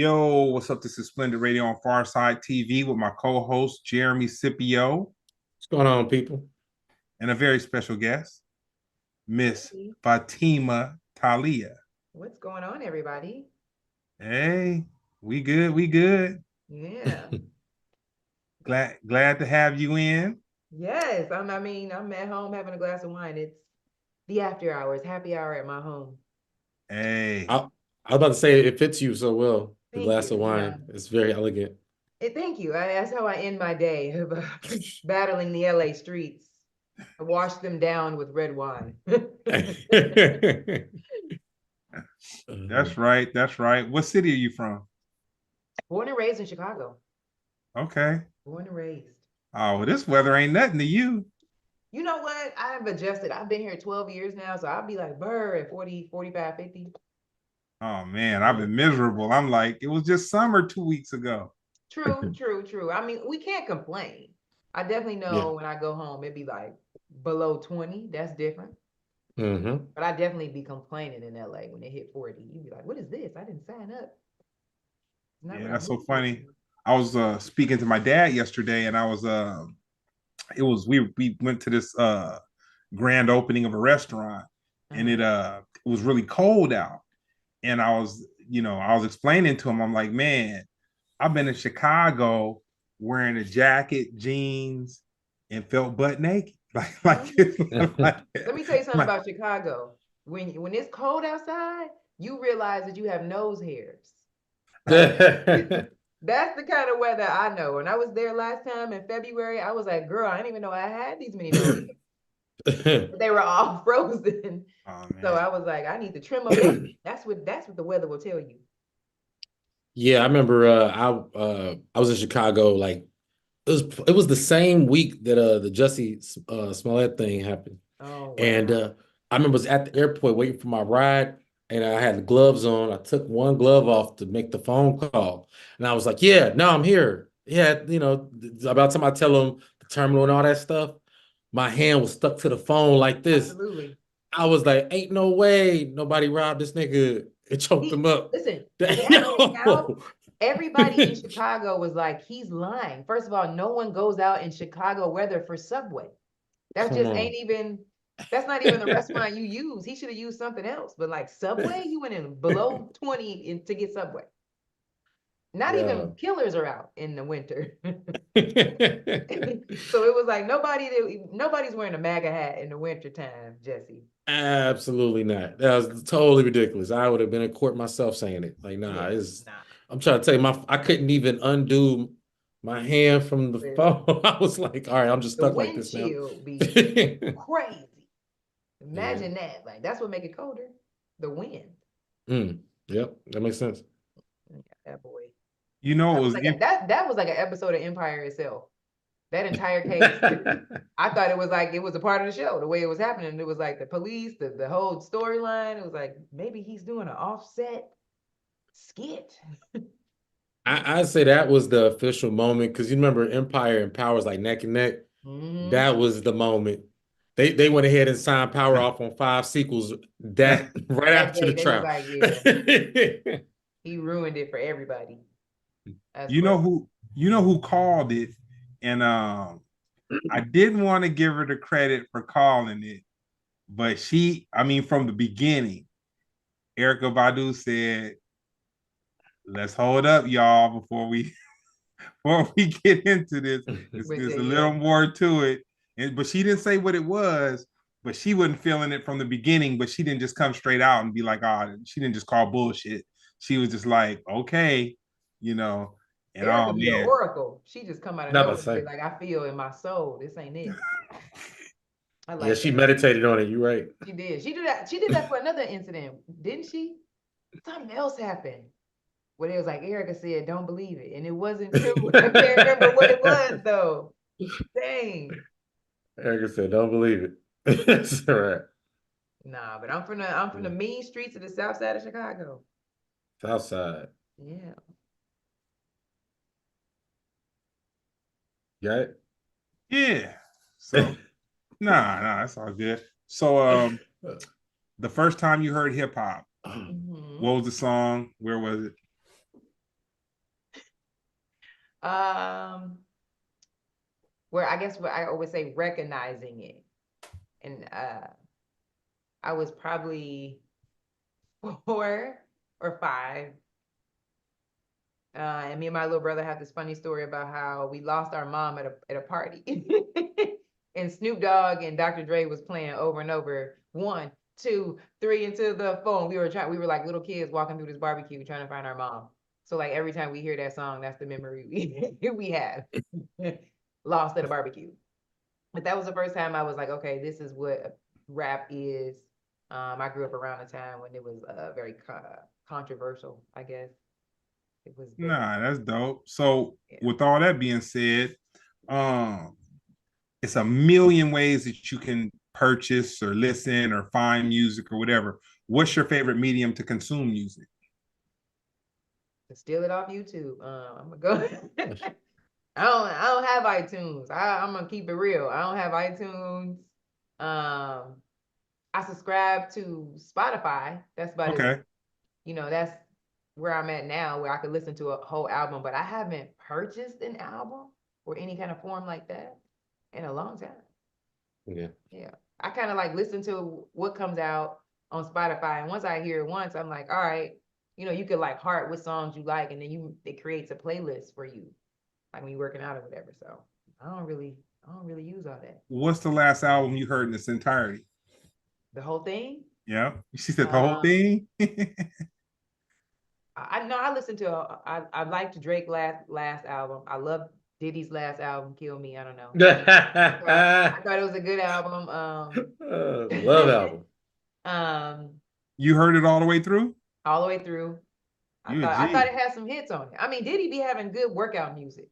Yo, what's up? This is Splendid Radio on Farside TV with my co-host Jeremy Scipio What's going on, people? and a very special guest, Miss Hey, Fatimah Taliah. what's going on, everybody? Hey, we good, we good. Yeah. Glad to have you in. Yes. I'm at home having a glass of wine. It's the after hours, happy hour at my home. Hey, I, I was about to say it fits you so well. The Thank glass of you. Yeah. wine. It's very elegant. Thank you. That's how I end my day of battling the LA streets. I wash them down with red wine. that's right, that's right. What city are you from? Born and raised in Chicago. Okay. Born and raised. Oh, well, this weather ain't nothing to you. You know what? I've adjusted. I've been here 12 years now, so I'll be like, burr at 40, 45, 50. Oh man, I've been miserable. I'm like, it was just summer 2 weeks ago. True, true, true. I mean, we can't complain. I definitely Yeah. know when I go home, it'd be like below 20. That's different. Mm-hmm. But I definitely be complaining in LA when it hit 40. You'd be like, what is this? I didn't sign up. It's not Yeah, what I that's so moved here funny. for. I was speaking to my dad yesterday, and I was it was we went to this grand opening of a restaurant, and Uh-huh. it was really cold out, and I was explaining to him, I'm like, man, I've been in Chicago wearing a jacket, jeans, and felt butt naked, like, Let me tell you something like about Chicago. When it's cold outside, you realize that you have nose hairs. Like that's the kind of weather I know. When I was there last time in February, I was like, girl, I didn't even know I had these many nose hairs. But they were all frozen. oh So man. I was like, I need to trim them up. That's what the weather will tell you. Yeah, I remember I was in Chicago like it was the same week that the Jussie Smollett thing happened. Oh And wow. I remember I was at the airport waiting for my ride, and I had the gloves on. I took one glove off to make the phone call, and I was like, "Yeah, no, I'm here." Yeah, about the time I tell them the terminal and all that stuff, my hand was stuck to the phone like this. Absolutely. I was like, "Ain't no way nobody robbed this nigga and choked him He up." listen, that went out. Yo. Everybody in Chicago was like, he's lying. First of all, no one goes out in Chicago weather for Subway. That Come just on. ain't even, that's not even the restaurant you use. He should have used something else. But like Subway, he went in below 20 to get Subway. Not Yeah. even killers are out in the winter. So it was like nobody's wearing a MAGA hat in the winter time, Jesse. Absolutely not. That was totally ridiculous. I would have been in court myself saying it. Like, nah, Yeah, it's nah. I'm trying to tell you, I couldn't even undo my hand from the Listen, phone. I was like, all right, I'm just the stuck like this now. windshield be crazy. Yeah. Imagine that. Like that's what make it colder. The wind. Mm. Yep, that makes sense. Yeah, that boy. You know it That was was like that was like an episode of Empire itself. That entire case. I thought it was a part of the show, the way it was happening. It was like the police, the whole storyline. It was like maybe he's doing an offset skit. I'd say that was the official moment because you remember Empire and Power was like neck and neck. Hmm. That was the moment. They went ahead and signed Power off on 5 sequels that right That after day the they was trial. like, yeah, he ruined it for everybody. That's you know crazy. who you know who called it, and I didn't want to give her the credit for calling it, but I mean, from the beginning, Erica Badu said, "Let's hold up, y'all, before we before we get into this. With There's the a yeah. little more to it." But she didn't say what it was. But she wasn't feeling it from the beginning. But she didn't just come straight out and be like, "Oh," she didn't just call bullshit. She was just like, "Okay, you know." And oh Erica be an man, oracle. She just come out of Not about nowhere to and be say. like, I feel in my soul, this ain't it. I Yeah, like she that. meditated on it. You're right. She did. She did that. She did that for another incident, didn't she? Something else happened where it was like Erica said, "Don't believe it," and it wasn't true. I can't remember what it was though. Dang. Erica said, "Don't believe it." That's all right. Nah, but I'm from the mean streets of the south side of Chicago. South side. Yeah. Got yeah. So it? nah, that's all good. So the first time you heard hip hop, Hmm. what was the song? Where was it? Where I guess what I always say, recognizing it. And I was probably 4 or 5. And me and my little brother have this funny story about how we lost our mom at a party. And Snoop Dogg and Dr. Dre was playing over and over, 1, 2, 3 into the phone. We were like little kids walking through this barbecue trying to find our mom. So like every time we hear that song, that's the memory we have. Lost at a barbecue. But that was the first time I was like, okay, this is what rap is. I grew up around a time when it was very controversial, I guess. It was very, Nah, that's dope. So yeah. with all that being said, um, it's a million ways that you can purchase or listen or find music or whatever. What's your favorite medium to consume music? To steal it off YouTube. I'm gonna go. I don't have iTunes. I'm gonna keep it real. I don't have iTunes. I subscribe to Spotify. That's about as, Okay. that's where I'm at now, where I could listen to a whole album, but I haven't purchased an album or any kind of form like that in a long time. Yeah. Yeah. I kind of like listen to what comes out on Spotify. And once I hear it once, I'm like, all right, you could like heart what songs you like, and then it creates a playlist for you, like when you're working out or whatever. So I don't really use all that. What's the last album you heard in its entirety? The whole thing. Yeah. She said the whole Um, thing. I know I listened to. I liked Drake last album. I love Diddy's last album, Kill Me. I don't know. I thought it was a good album. Love album. You heard it all the way through? All the way through. You a I thought G. it had some hits on it. I mean, Diddy be having good workout music.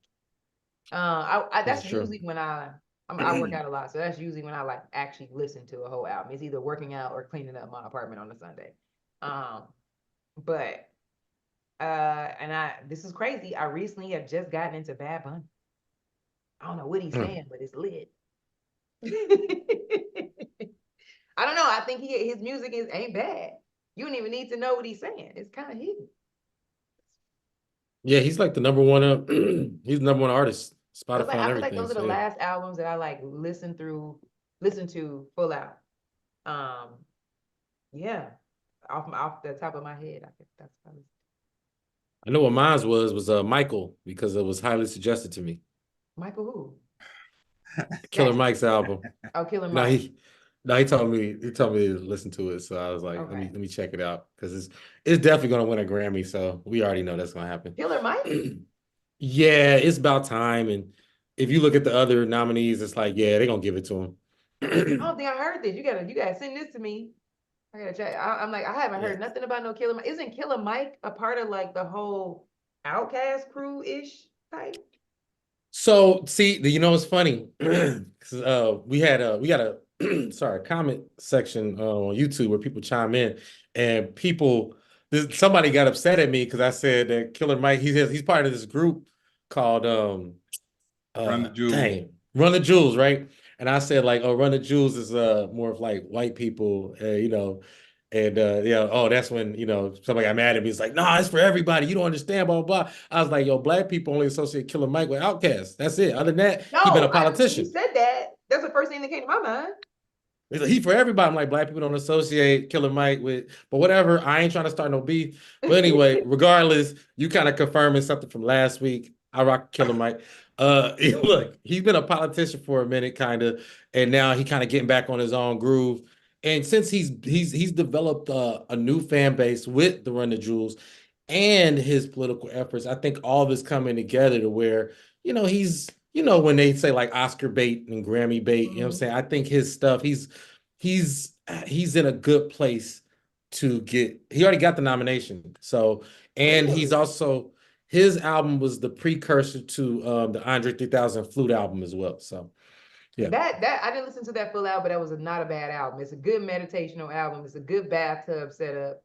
This is That's true. usually when I work out a lot, so that's usually when I like actually listen to a whole album. It's either working out or cleaning up my apartment on a Sunday. But and this is crazy. I recently have just gotten into Bad Bunny. I don't know what he's saying, but it's lit. I don't know. I think his music ain't bad. You don't even need to know what he's saying. It's kind of hidden. Yeah, he's like the number one. He's the number one artist, Spotify and I feel like everything. those are the So yeah. last albums that I like listen to full out. Yeah, off the top of my head, I think that's probably I know what mine was Michael, because it was highly suggested to me. Michael who? Killer Jackson? Mike's album. Oh, Killer No, Mike. he told me to listen to it. So I was like, Okay. let me check it out, because it's definitely gonna win a Grammy. So we already know that's gonna happen. Killer Mike? Yeah, it's about time. And if you look at the other nominees, it's like, yeah, they're gonna give it to him. I don't think I heard this. You gotta send this to me. I gotta check. I'm like, I haven't Yeah. heard nothing about no Killer Mike. Isn't Killer Mike a part of like the whole Outcast crew-ish type? So see, it's funny. 'Cause, we got a sorry, comment section on YouTube where people chime in, and somebody got upset at me because I said that Killer Mike, he's part of this group called Run the jewels. Run the Jewels, right? And I said like, oh, Run the Jewels is more of like white people, and oh, that's when somebody got mad at me. It's like, no, it's for everybody. You don't understand, blah blah blah. I was like, yo, black people only associate Killer Mike with Outkast. That's it. Other than that, he been a No, you politician. said that. That's the first thing that came to my mind. He's like, he for everybody. I'm like, black people don't associate Killer Mike with, but whatever. I ain't trying to start no beef. But anyway, regardless, you kind of confirming something from last week. I rock Killer Mike. Look, he's been a politician for a minute, kind of, and now he kind of getting back on his own groove. And since he's developed a new fan base with the Run the Jewels and his political efforts, I think all of it's coming together to where he's when they say like Oscar bait and Grammy bait, you know what I'm saying? I think his stuff, he's in a good place to get. He already got the nomination, so and he's Really? also. His album was the precursor to the Andre 3000 flute album as well. So, yeah. That I didn't listen to that full album, but that was not a bad album. It's a good meditational album. It's a good bathtub setup.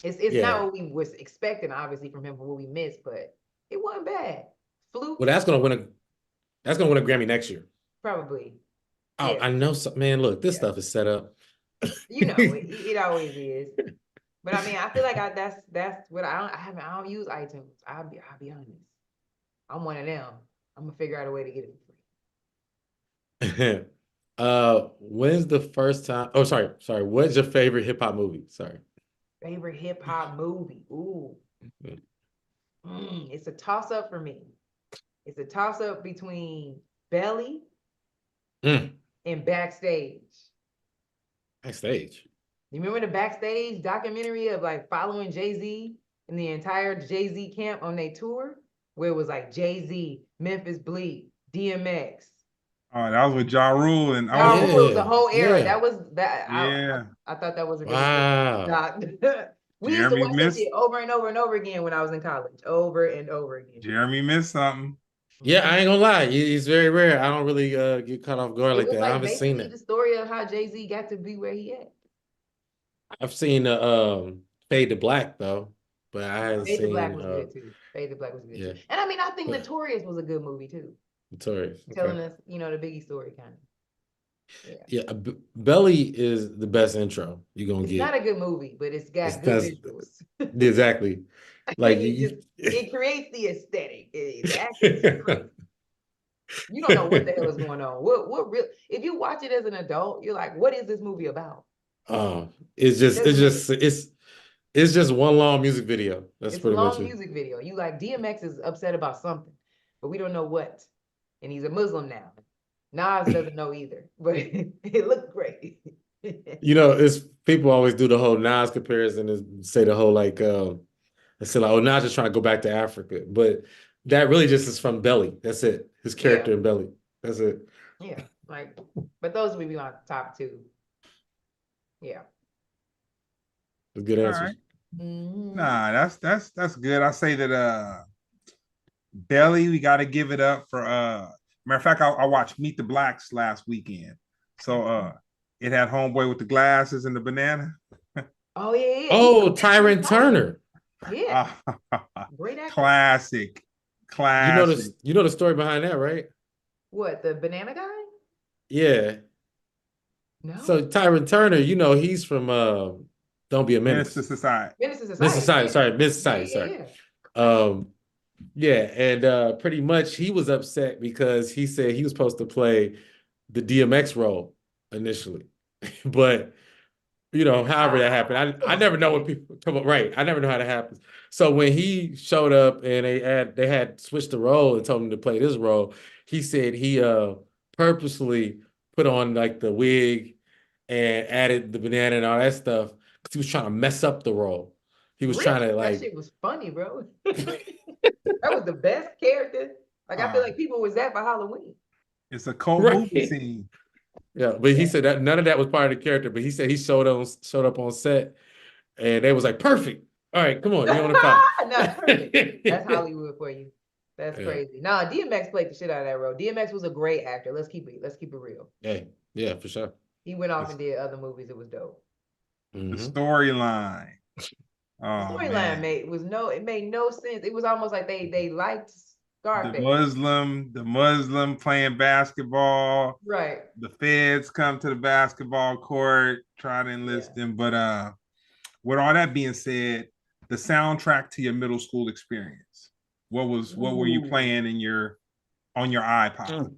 It's not what we was expecting, obviously, from him, from what we missed, but it wasn't bad. Flute. Well, that's gonna win a Grammy next year. Probably. Oh, Yeah. I know. Man, look, this stuff is set up. It always is. But I mean, I feel like that's what I don't use iTunes. I'll be honest. I'm one of them. I'm gonna figure out a way to get it for free. When's the first time? Oh, sorry. What's your favorite hip hop movie? Sorry. Favorite hip hop movie? Ooh, it's a toss up for me. It's a toss up between Belly Mm. and Backstage. Backstage. You remember the Backstage documentary of like following Jay-Z and the entire Jay-Z camp on their tour, where it was like Jay-Z, Memphis Bleak, DMX. Oh, that was with Ja Rule, and I Ja was Rule, it was a Yeah, whole era. yeah. That was that. yeah, I thought that was a really good Wow. doc. We used to Jeremy watch that missed shit over and over and over again when I was in college, over and over again. Jeremy missed something. Yeah, I Mhm. ain't gonna lie. He's very rare. I don't really get caught off guard It like was that. I like haven't seen basically it. the story of how Jay-Z got to be where he at. I've seen Fade to Black though, but I haven't Fade to Black seen was good too. Fade to Black was good too. yeah. And I mean, I think But Notorious was a good movie too, Notorious. Okay. telling us, the Biggie story kind of. Yeah. Yeah, Belly is the best intro you're gonna It's not get. a good movie, but it's It's got good that's visuals. exactly like It just you. it creates the aesthetic. The acting is crazy. You don't know what the hell is going on. What real if you watch it as an adult, you're like, what is this movie about? uh, It doesn't make it's just one long music video. That's it's a pretty much long it. music video. You like DMX is upset about something, but we don't know what. And he's a Muslim now. Nas doesn't know either, but it looked great. You know, it's people always do the whole Nas comparison and say the whole like they say like, oh, Nas just trying to go back to Africa. But that really just is from Belly. That's it. His Yeah, character in Belly. That's it. yeah. Like, but those would be my top two. Yeah. Good All answers. right. Mhm. Nah, that's good. I say that Belly, we gotta give it up for matter of fact, I watched Meet the Blacks last weekend. So it had homeboy with the glasses and the banana. Oh yeah, yeah. Oh, He's pretty Tyron solid. Turner. Yeah, Ah, great actor. classic, You know this. classic. You know the story behind that, right? What, the banana guy? Yeah. No. So Tyron Turner, you know, he's from Don't Be a Minister Menace. Society. Minister Miss Society. Society, sorry, Miss Yeah, Society, yeah, sorry. yeah. Um, yeah, and pretty much he was upset because he said he was supposed to play the DMX role initially. But you know, however that happened, Come I on, never know man. what people come up right. I never know how that happens. So when he showed up and they had switched the role and told him to play this role, he said he purposely put on like the wig and added the banana and all that stuff because he was trying to mess up the role. He was Really? trying to That like shit was funny, bro. That was the best character. Like I feel Uh, like people was that for Halloween. it's a cult movie right. scene. Yeah, but he Yeah. said that none of that was part of the character. But he said he showed up on set and they was like, perfect. All right, come on, you're on the pot. Not perfect. That's Hollywood for you. That's Yeah. crazy. Nah, DMX played the shit out of that role. DMX was a great actor. Let's keep it real. Hey, yeah, for sure. He went off The, and did other movies. It was dope. the Hmm. storyline. The Oh storyline man. made no sense. It was almost like they liked Scarface. The Muslim playing basketball. Right. The feds come to the basketball court, try to Yeah. enlist him. But with all that being said, the soundtrack to your middle school experience. What were you Ooh. playing on your iPod?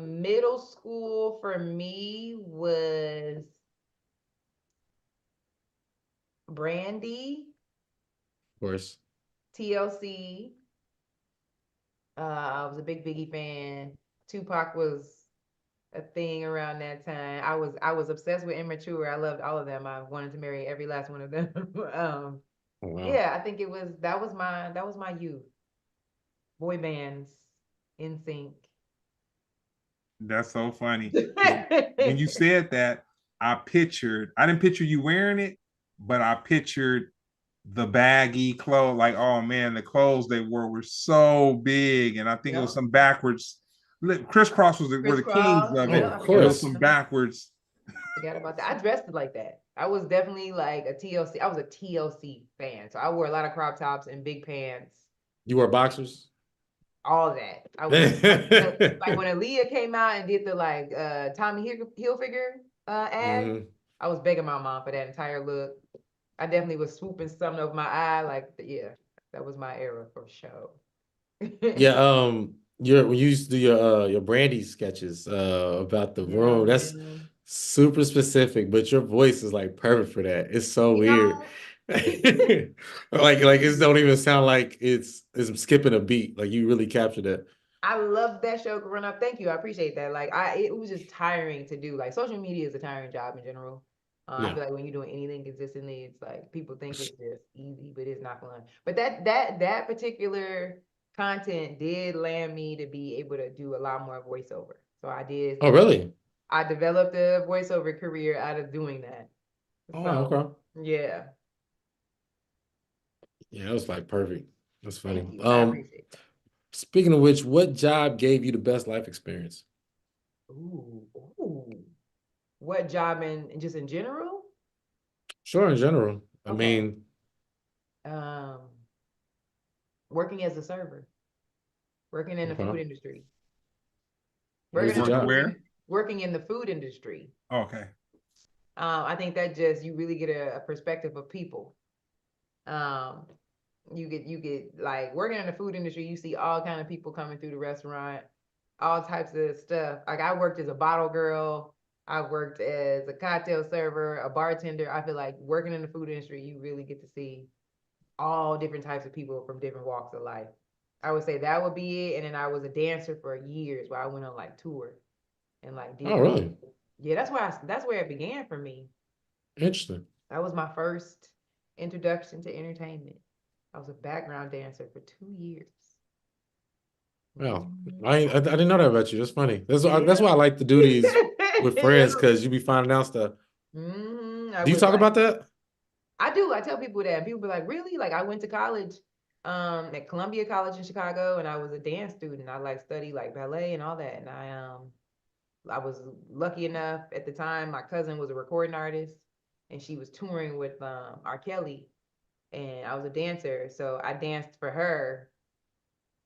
Middle school for me was Brandy, Of course. TLC. I was a big Biggie fan. Tupac was a thing around that time. I was obsessed with Immature. I loved all of them. I wanted to marry every last one of them. Oh, wow. Yeah, I think that was my youth. Boy bands, in sync. That's so funny. Because when you said that, I didn't picture you wearing it, but I pictured the baggy clothes. Like, oh man, the clothes they wore were so big. And I think it was Yep. some backwards. Crisscross were the kings Crisscross. of Oh, it. Yeah, of I It forgot was course. about some them. backwards. Forgot about that. I dressed it like that. I was definitely like a TLC. I was a TLC fan. So I wore a lot of crop tops and big pants, You wear boxers? all that. I was like when Aaliyah came out and did the like Tommy Hilfiger ad, Hmm. I was begging my mom for that entire look. I definitely was swooping something over my eye, like yeah. That was my era for sure. Yeah, when you used to do your Brandy sketches about the Yeah, room, that's man. super specific, but your voice is like perfect for that. It's so You weird. know, Like it don't even sound like it's skipping a beat. Like you really captured that. I love that show growing up. Thank you. I appreciate that. Like it was just tiring to do. Like social media is a tiring job in general. I Yeah. feel like when you're doing anything consistently, it's like people think it's just easy, but it's not fun. But that particular content did land me to be able to do a lot more voiceover. So Oh, really? I developed a voiceover career out of doing that. Oh, So okay. yeah, Yeah, it was like perfect. That's funny. thank you. I appreciate that. Speaking of which, what job gave you the best life experience? Ooh, ooh. What job just in general? Sure, in general. I Okay. mean, Um, working as a server, working in the food okay. industry, What was working the in the Working job? food, where? working in the food industry. Okay. I think that just you really get a perspective of people. Um, you get like working in the food industry, you see all kind of people coming through the restaurant, all types of stuff. Like I worked as a bottle girl, I worked as a cocktail server, a bartender. I feel like working in the food industry, you really get to see all different types of people from different walks of life. I would say that would be it. And then I was a dancer for years where I went on like tour and like Oh, did things. really? Yeah, that's where it began for me. Interesting. That was my first introduction to entertainment. I was a background dancer for 2 years. Well, Mhm. I didn't know that about you. That's funny. That's Yeah. why I like to do these with Yeah. friends because you be finding out stuff. I Do you was talk like, about that? I do. I tell people that, and people be like, "Really?" Like, I went to college, at Columbia College in Chicago, and I was a dance student. I like study like ballet and all that, and I was lucky enough at the time. My cousin was a recording artist, and she was touring with R. Kelly, and I was a dancer, so I danced for her.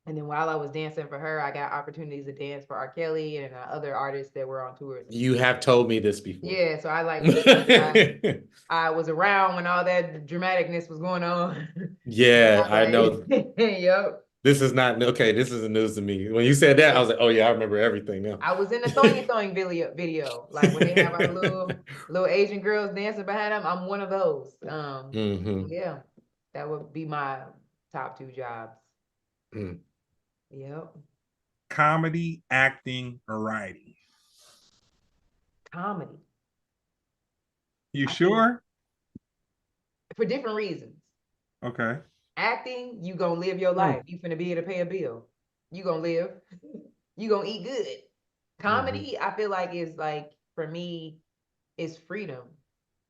And then while I was dancing for her, I got opportunities to dance for R. Kelly and other artists that were on tours and You stuff. have told me this before. Yeah, so I like pretty much I was around when all that dramaticness was going on. Yeah, I I know. like, yep. This is not okay. This isn't news to me. When you said that, I was like, oh yeah, I remember everything now. I was in the throwing video, like when they have our little Asian girls dancing behind them. I'm one of those. Hmm. Yeah, that would be my top two jobs. Mm. Yep, Comedy, acting, or writing. comedy. You I think sure? for different reasons. Okay. Acting, you gonna live your life. You finna be able to pay a bill. You gonna live. You gonna eat good. Mm-hmm. Comedy, I feel like is like for me, is freedom.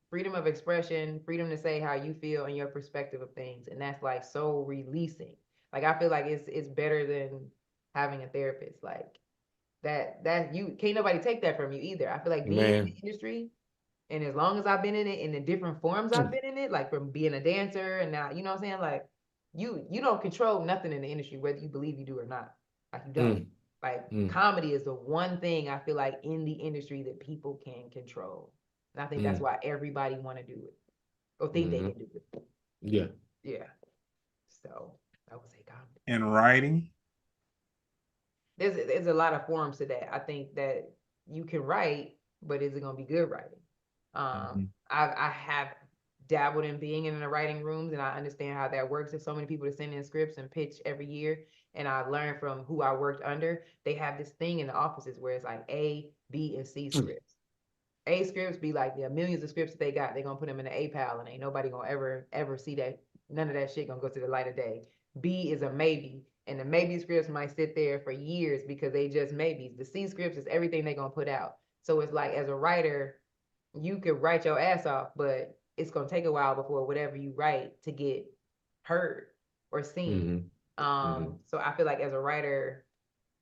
Freedom of expression, freedom to say how you feel and your perspective of things. And that's like so releasing. Like I feel like it's better than having a therapist. Like that you can't nobody take that from you either. I feel like being in the Man. industry and as long as I've been in it in the different forms I've been in it, like from being a dancer and now, you know what I'm saying? Like you don't control nothing in the industry, whether you believe you do or not. Like you don't. Mm, Like mm, comedy is the one thing I feel like in the industry that people can control. And I think that's mm, why everybody want to do it or think they hmm. can do it. Yeah. Yeah. So I would say comedy. And writing. There's a lot of forms to that. I think that you can write, but is it gonna be good writing? Mhm. I have dabbled in being in the writing rooms and I understand how that works. There's so many people that send in scripts and pitch every year. And I learned from who I worked under. They have this thing in the offices where it's like A, B, and C scripts. A scripts be like the millions of scripts that they got, they're gonna put them in the A pal and ain't nobody gonna ever see that. None of that shit gonna go to the light of day. B is a maybe. And the maybe scripts might sit there for years because they just maybes. The C scripts is everything they're gonna put out. So it's like as a writer, you could write your ass off, but it's gonna take a while before whatever you write to get heard or seen. Hmm. Hmm. So I feel like as a writer,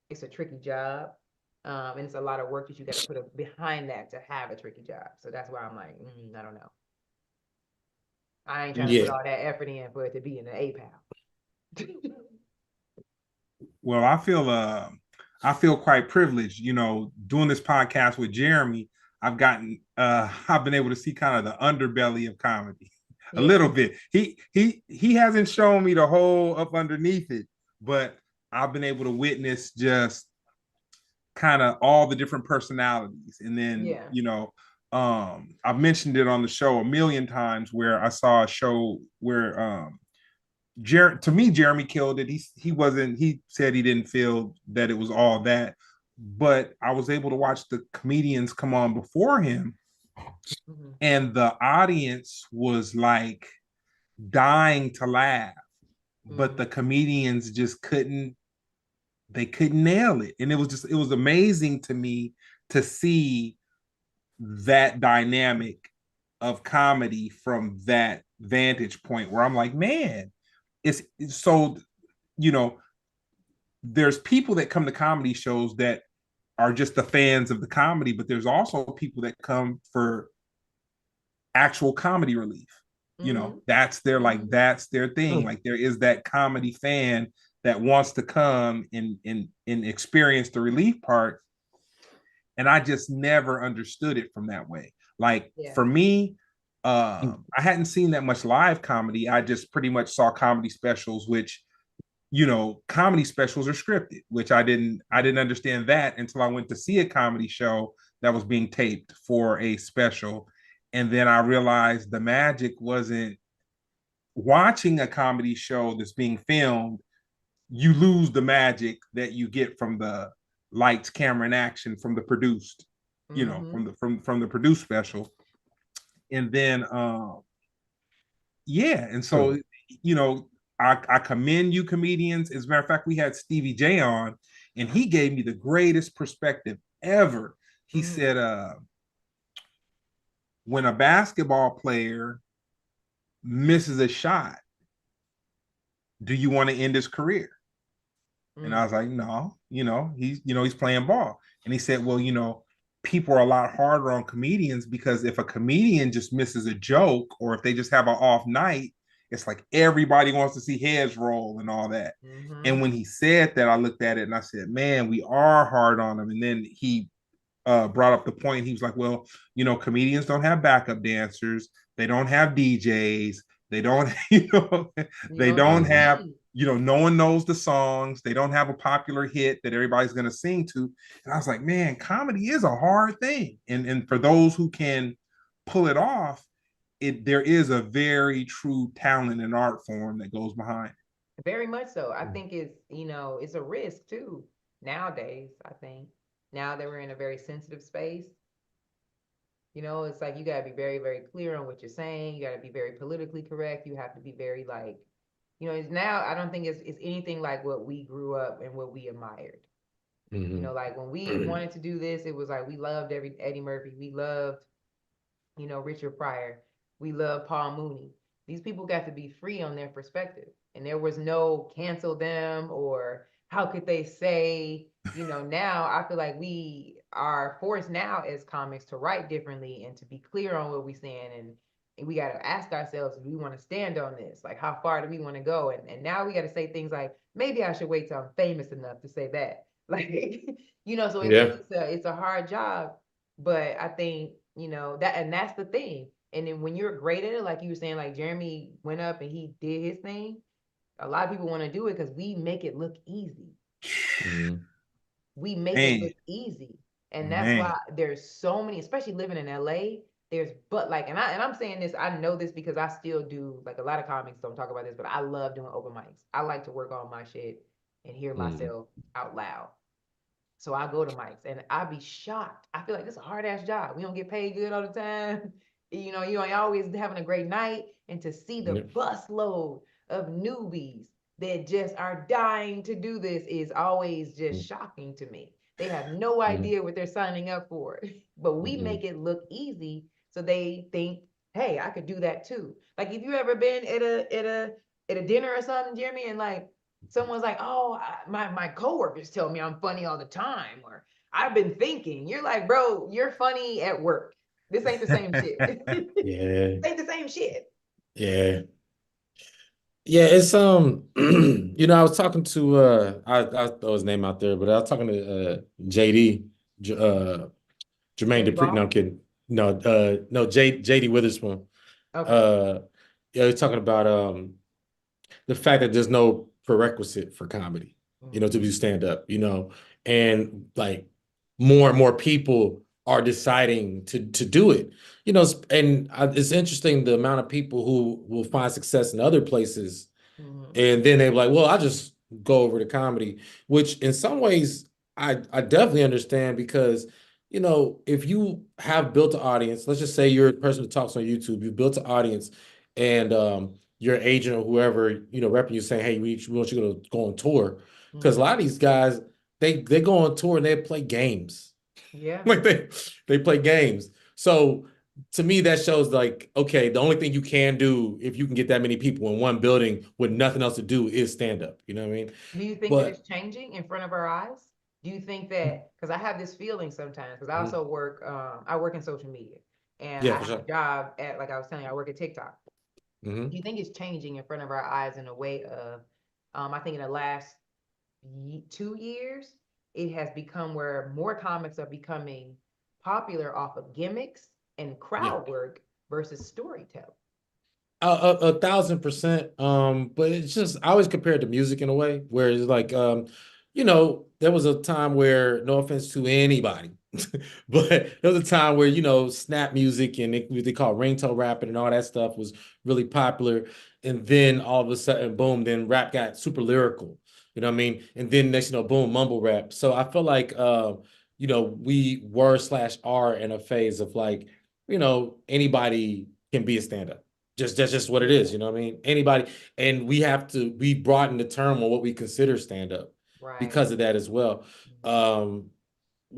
it's a tricky job. And it's a lot of work that you got to put up behind that to have a tricky job. So that's why I'm like, I don't know. I ain't trying to put Yeah. all that effort in for it to be in the A-pal. Well, I feel quite privileged, doing this podcast with Jeremy. I've been able to see kind of the underbelly of comedy. a Yeah. little bit. He hasn't shown me the whole up underneath it, but I've been able to witness just kind of all the different personalities. And then, Yeah. I've mentioned it on the show a million times where I saw a show where to me, Jeremy killed it. He wasn't. He said he didn't feel that it was all that, but I was able to watch the comedians come on before him, Mm-hmm. and the audience was like dying to laugh, but Mm-hmm. the comedians just couldn't. They couldn't nail it, and it was amazing to me to see that dynamic of comedy from that vantage point where I'm like, man, it's so you know there's people that come to comedy shows that are just the fans of the comedy, but there's also people that come for actual comedy relief. Mm-hmm. That's their Mm-hmm. that's their thing. Mm. Like there is that comedy fan that wants to come and experience the relief part. And I just never understood it from that way. Like Yeah. for me, I hadn't seen that much live comedy. I just pretty much saw comedy specials, which comedy specials are scripted, which I didn't understand that until I went to see a comedy show that was being taped for a special. And then I realized the magic wasn't watching a comedy show that's being filmed. You lose the magic that you get from the lights, camera, and action from the produced, Mm-hmm. from the produced special. And then yeah, and so Mm. you know, I commend you comedians. As a matter of fact, we had Stevie J on, and he gave me the greatest perspective ever. He Mm-hmm. said, when a basketball player misses a shot, do you want to end his career? And I Mm. was like, no, he's playing ball. And he said, well, people are a lot harder on comedians because if a comedian just misses a joke or if they just have an off night, it's like everybody wants to see heads roll and all that. Mm-hmm. And when he said that, I looked at it and I said, man, we are hard on him. And then he brought up the point. He was like, well, comedians don't have backup dancers. They don't have DJs. They don't, You they don't don't have have, me. no one knows the songs. They don't have a popular hit that everybody's going to sing to. And I was like, man, comedy is a hard thing. And for those who can pull it off, there is a very true talent and art form that goes behind. Very much so. I think it's a risk too nowadays. I think now that we're in a very sensitive space, it's like you got to be very, very clear on what you're saying. You got to be very politically correct. You have to be very like, it's now, I don't think it's anything like what we grew up and what we admired. Mhm. Like when we wanted to do this, it was like we loved Eddie Murphy. We loved Richard Pryor. We love Paul Mooney. These people got to be free on their perspective. And there was no cancel them or how could they say, now I feel like we are forced now as comics to write differently and to be clear on what we're saying. And we got to ask ourselves, do we want to stand on this? Like, how far do we want to go? And now we got to say things like, maybe I should wait till I'm famous enough to say that. Like, so it Yeah. is, it's a hard job. But I think, that, and that's the thing. And then when you're great at it, like you were saying, like Jeremy went up and he did his thing. A lot of people want to do it because we make it look easy. Mhm. We make it Man, look easy. And that's why man. there's so many, especially living in LA, there's but like and I'm saying this, I know this because I still do like a lot of comics don't talk about this, but I love doing open mics. I like to work on my shit and hear Mhm. myself out loud. So I go to mics and I be shocked. I feel like this is a hard ass job. We don't get paid good all the time. You ain't always having a great night. And to see the Yeah. bus load of newbies that just are dying to do this is always just shocking to me. They have no Mhm. idea what they're signing up for. But we Mhm. make it look easy so they think, hey, I could do that too. Like if you ever been at a dinner or something, Jeremy, and like someone's like, "Oh, my coworkers tell me I'm funny all the time," or "I've been thinking." You're like, "Bro, you're funny at work. This ain't the same shit. Yeah. Ain't the same shit." Yeah. Yeah, it's I was talking to I throw his name out there, but I was talking to JD, Jermaine Dirty Dupri. No, I'm ball. kidding. No, no, JD Witherspoon. Okay. Uh Yeah, you're talking about the fact that there's no prerequisite for comedy, to do stand up, and like more and more people are deciding to do it, and it's interesting the amount of people who will find success in other places, and then they're like, well, I just go over to comedy, which in some ways I definitely understand because, if you have built an audience, let's just say you're a person who talks on YouTube, you've built an audience and your agent or whoever, repping you saying, hey, we want you to go on tour. Because a lot of these guys, they go on tour and they play games. Yeah. Like they play games. So to me, that shows like, okay, the only thing you can do if you can get that many people in one building with nothing else to do is stand up. You know what I mean? Do you think that But it's changing in front of our eyes? Do you think that, because I have this feeling sometimes, because I also work, I work in social media and yeah, I for have a sure. job at, like I was telling you, I work at TikTok. Hmm. Do you think it's changing in front of our eyes in a way of, I think in the last 2 years, it has become where more comics are becoming popular off of gimmicks and Yeah. crowd work versus storytelling. 1,000%. But it's just I always compare it to music in a way where it's like, there was a time where, no offense to anybody, but there was a time where snap music and what they call ringtone rapping and all that stuff was really popular, and then all of a sudden, boom, then rap got super lyrical. You know what I mean? And then next, boom, mumble rap. So I feel like, we were slash are in a phase of like, anybody can be a stand-up. That's just what it is, you know what I mean? Anybody, and we broaden the term on what we consider stand up Right. because of that as well. Um,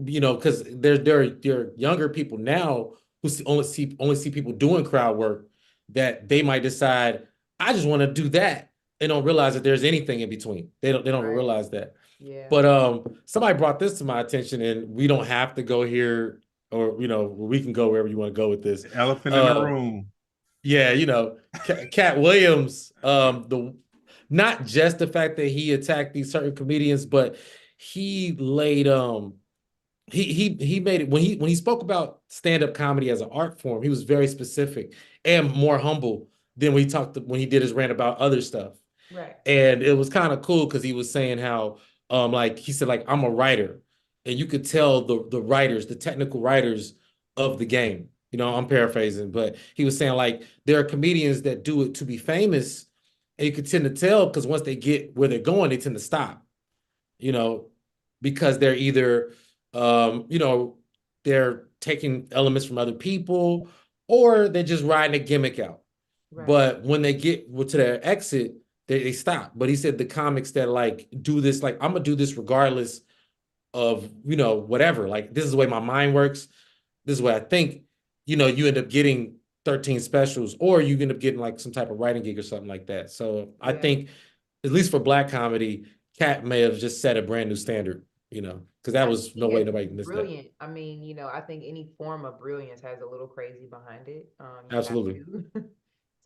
because there are younger people now who only see people doing crowd work that they might decide, I just want to do that. They don't realize that there's anything in between. They don't Right. realize that. Yeah. But somebody brought this to my attention, and we don't have to go here, or we can go wherever you want to go with this. The elephant in the Uh, room. yeah, Cat Williams, the not just the fact that he attacked these certain comedians, but he laid he made it when he spoke about stand-up comedy as an art form, he was very specific and more humble than when he did his rant about other stuff. Right. And it was kind of cool because he was saying how, like he said, like, I'm a writer, and you could tell the writers, the technical writers of the game. I'm paraphrasing, but he was saying like there are comedians that do it to be famous, and you could tend to tell because once they get where they're going, they tend to stop. You know, because they're either, they're taking elements from other people, or they're just riding a gimmick out. Right. But when they get to their exit, they stop. But he said the comics that like do this, like, I'm gonna do this regardless of whatever. Like, this is the way my mind works. This is what I think. You end up getting 13 specials, or you end up getting like some type of writing gig or something like that. So I Yeah. think, at least for Black comedy, Cat may have just set a brand new standard. Because that I think was no he way is nobody missed that. brilliant. I mean, I think any form of brilliance has a little crazy behind it. You have Absolutely. to.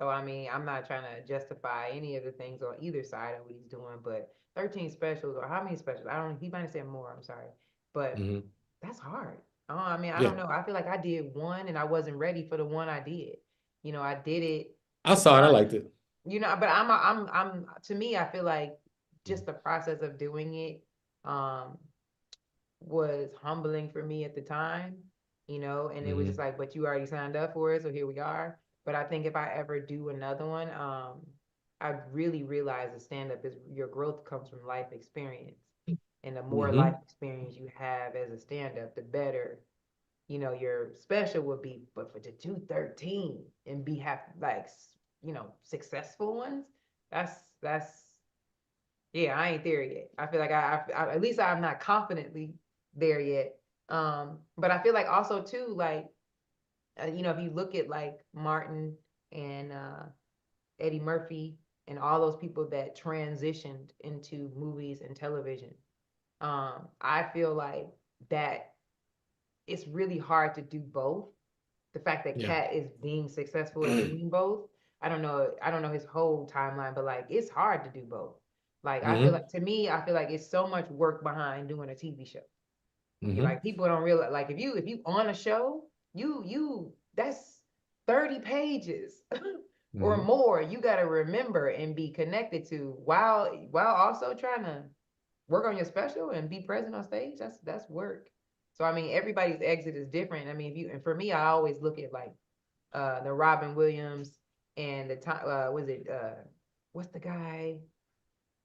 So I mean, I'm not trying to justify any of the things on either side of what he's doing, but 13 specials or how many specials? I don't. He might have said more. I'm sorry, but Hmm. that's hard. I mean, I Yeah, don't know. I feel like I did one and I wasn't ready for the one I did. I did it I saw it. I liked it. but I'm to me, I feel like just the process of doing it um was humbling for me at the time, and it was just Hmm. like, but you already signed up for it, so here we are. But I think if I ever do another one, I really realize that stand up is your growth comes from life experience. And the more life Hmm. experience you have as a stand up, the better, your special would be. But for to do 13 and be have like, successful ones, that's yeah, I ain't there yet. I feel like at least I'm not confidently there yet. But I feel like also too, like, if you look at like Martin and Eddie Murphy and all those people that transitioned into movies and television, I feel like that it's really hard to do both. The fact that Yeah. Cat is being successful at doing both. I don't know his whole timeline, but like it's hard to do both. Like I feel Hmm. like to me, I feel like it's so much work behind doing a TV show. Hmm. Like people don't realize, like if you on a show, you that's 30 pages or more, you got to remember and be connected to while also trying to work on your special and be present on stage. That's work. So I mean, everybody's exit is different. I mean, if you and for me, I always look at like the Robin Williams and the time was it what's the guy?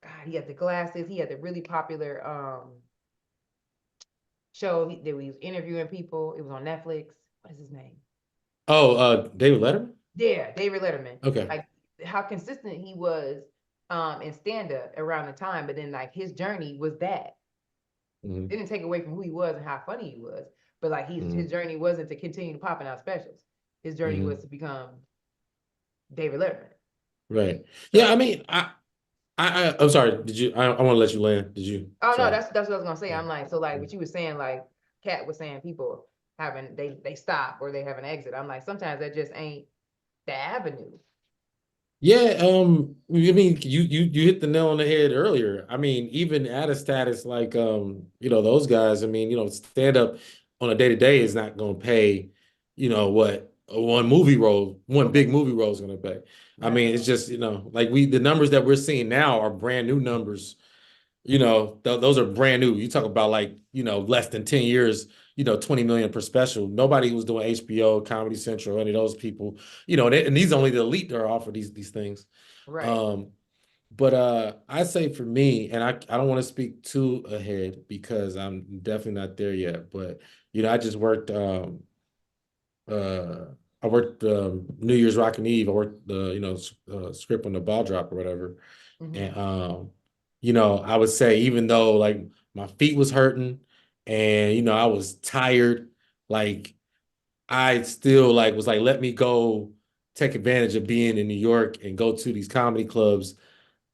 God, he had the glasses. He had the really popular show that we was interviewing people. It was on Netflix. What is his name? Oh, David Letterman? Yeah, David Letterman. Okay. Like how consistent he was in stand-up around the time, but then like his journey was that. Didn't take away from who he was and how funny he was, but like his journey wasn't to continue popping out specials. His journey was to become David Letterman. Right. So, yeah, I mean, I'm sorry. Did you? I want to let you land. Did you? Oh sorry. no, that's what I was gonna say. I'm like, so like what you were saying, like Kat was saying, people having they stop or they have an exit. I'm like, sometimes that just ain't the avenue. Yeah, I mean, you hit the nail on the head earlier. I mean, even at a status like those guys, I mean, stand up on a day-to-day is not gonna pay, what one big movie role is gonna pay. I mean, it's just, like the numbers that we're seeing now are brand new numbers. Those are brand new. You talk about like, less than 10 years, 20 million per special. Nobody was doing HBO, Comedy Central, any of those people, and these are only the elite that are offered these things. Right. But I say for me, and I don't want to speak too ahead because I'm definitely not there yet. But I just worked New Year's Rockin' Eve. I worked the script on the ball drop or whatever. And I would say even though like my feet was hurting and I was tired, like I still like was like, let me go take advantage of being in New York and go to these comedy clubs,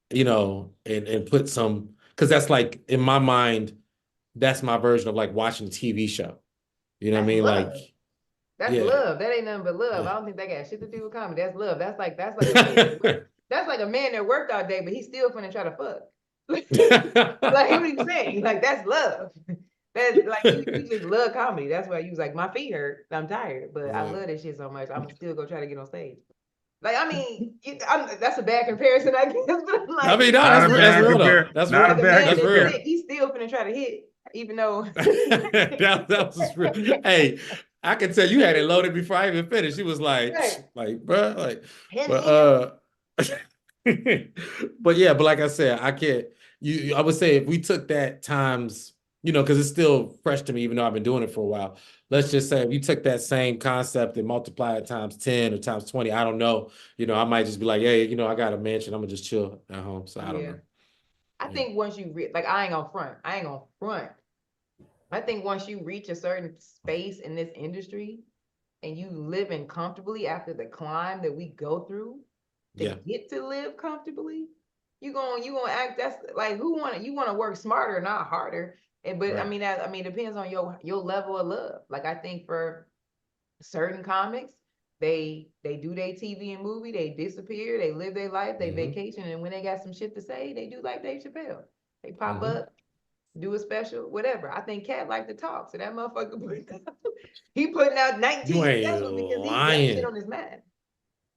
and put some, because that's like in my mind, that's my version of like watching a TV show. You know what I mean? Love. Like, That's yeah. love. That ain't nothing but love. Yeah. I don't think that got shit to do with comedy. That's love. That's like a man. That's like a man that worked all day, but he's still finna try to fuck. Like what are you saying? Like that's love. That's like you just love comedy. That's why you was like, my feet hurt. I'm tired, but I love this shit so much. I'm still gonna try to get on stage. Like I mean, that's a bad comparison, I guess. But I'm like, I mean, no, Not a that's bad real though. compare. That's Not a real. like a bad man That's that's real. sick, he's still finna try to hit, even though that was real. Hey, I can tell you had it loaded before I even finished. She was like, right. bro, like, Him but but yeah, but like I said, I can't. I would say if we took that times, because it's still fresh to me, even though I've been doing it for a while. Let's just say if you took that same concept and multiply it times 10 or times 20, I don't know. I might just be like, hey, I got a mansion. I'm gonna just chill at home. So I don't know. I think once you like, I ain't gonna front. I think once you reach a certain space in this industry and you living comfortably after the climb that we go through to get to live comfortably, you gonna act. That's like you want to work smarter, not harder. But right. I mean, it depends on your level of love. Like I think for certain comics, they do their TV and movie, they disappear, they live their life, they vacation, and when they got some shit to say, they do like Dave Chappelle. They pop up, do a special, whatever. I think Cat like to talk, so that motherfucker he putting out 19 specials because he got shit on his mind.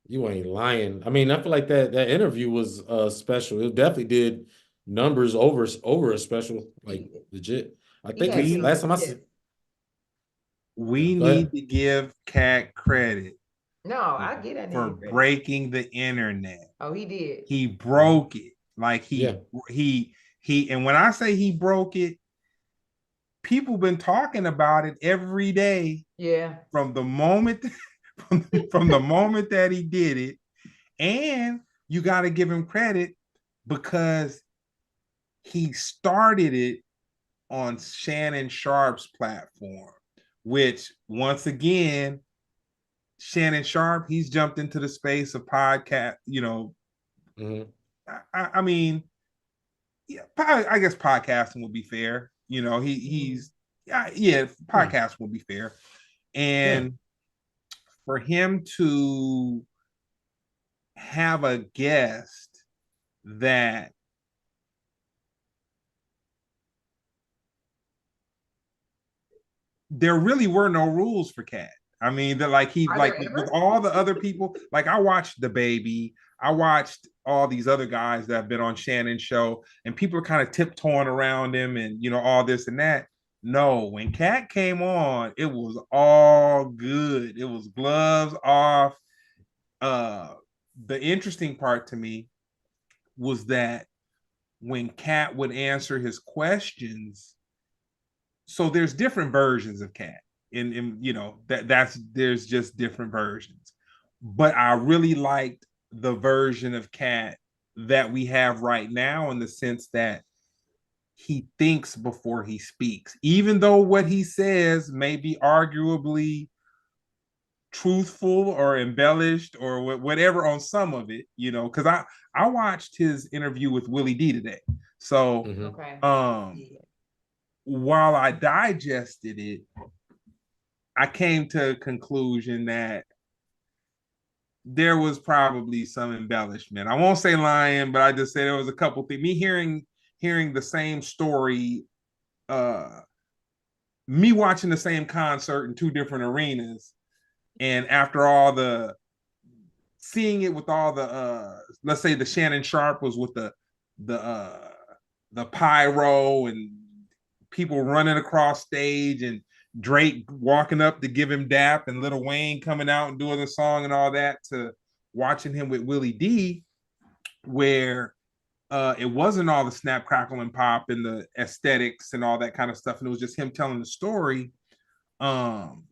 You ain't lying. I mean, I feel like that interview was special. It definitely did numbers over a special, like legit. I think it's last time I said. We need to give Cat credit. No, I get that for breaking the internet. Oh, he did. He broke it. Like he and when I say he broke it, people been talking about it every day. Yeah. From the moment from the moment that he did it. And you got to give him credit because he started it on Shannon Sharp's platform, which once again, Shannon Sharp, he's jumped into the space of podcast, I mean, yeah, I guess podcasting would be fair. He's podcasting would be fair. And for him to have a guest that there really were no rules for Cat. I mean, that like he Are like there with ever? all the other people. Like I watched the baby. I watched all these other guys that have been on Shannon's show, and people are kind of tiptoeing around him, and all this and that. No, when Cat came on, it was all good. It was gloves off. Uh, the interesting part to me was that when Cat would answer his questions, so there's different versions of Cat. In that's there's just different versions. But I really liked the version of Cat that we have right now in the sense that he thinks before he speaks, even though what he says may be arguably truthful or embellished or whatever on some of it, because I watched his interview with Willie D today. So Okay. while I digested it, I came to a conclusion that there was probably some embellishment. I won't say lying, but I just say there was a couple things. Me hearing the same story, uh, me watching the same concert in two different arenas, and after all the seeing it with all the let's say the Shannon Sharp was with the uh the pyro and people running across stage and Drake walking up to give him dap and Lil Wayne coming out and doing the song and all that, to watching him with Willie D, where it wasn't all the snap, crackle, and pop and the aesthetics and all that kind of stuff, and it was just him telling the story. Um,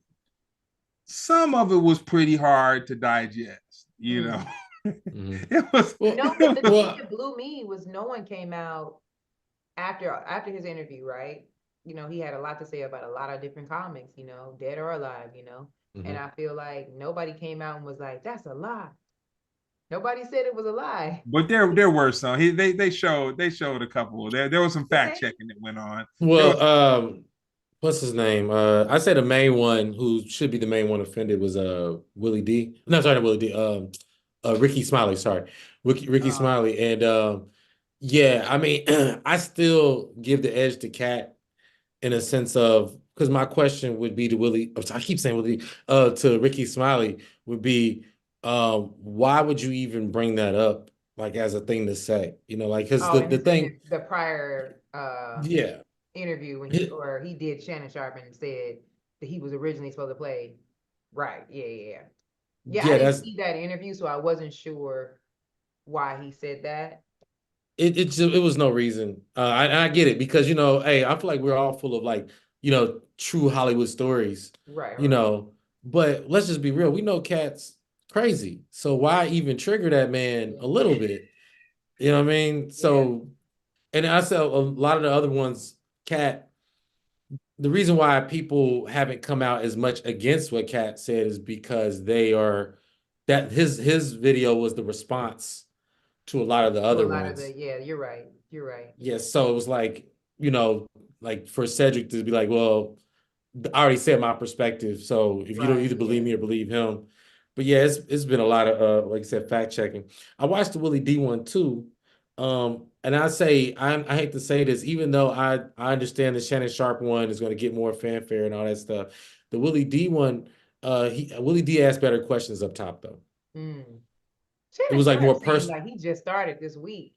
some of it was pretty hard to digest, Mm-hmm. It was. No, but the thing that blew me was no one came out after his interview, right? He had a lot to say about a lot of different comics, dead or alive, Mm-hmm. and I feel like nobody came out and was like, that's a lie. Nobody said it was a lie. But there were some. They showed a couple. There was some fact checking that went on. Well, what's his name? I said the main one who should be the main one offended was Willie D. No, sorry, not Willie D. Ricky Smiley. Sorry, Ricky Smiley. And yeah, I mean, I still give the edge to Cat in a sense of, because my question would be to Willie. I keep saying Willie, to Ricky Smiley would be, why would you even bring that up, like as a thing to say? Like because the thing, the prior yeah. interview when he did Shannon Sharp and said that he was originally supposed to play. Right. Yeah. I didn't see that interview, so I wasn't sure why he said that. It was no reason. I get it because hey, I feel like we're all full of like true Hollywood stories, right. But let's just be real. We know Cat's crazy, so why even trigger that man a little bit? You know what I mean? So, and I said a lot of the other ones, Cat. The reason why people haven't come out as much against what Cat said is because that his video was the response to a lot of the other ones. You're right. Yeah, so it was like, like for Cedric to be like, well, I already said my perspective, so if you don't either believe me or believe him. But yeah, it's been a lot of like I said, fact checking. I watched the Willie D one too. And I hate to say this, even though I understand the Shannon Sharp one is going to get more fanfare and all that stuff. The Willie D one, Willie D asked better questions up top though. It was like more personal. Like he just started this week.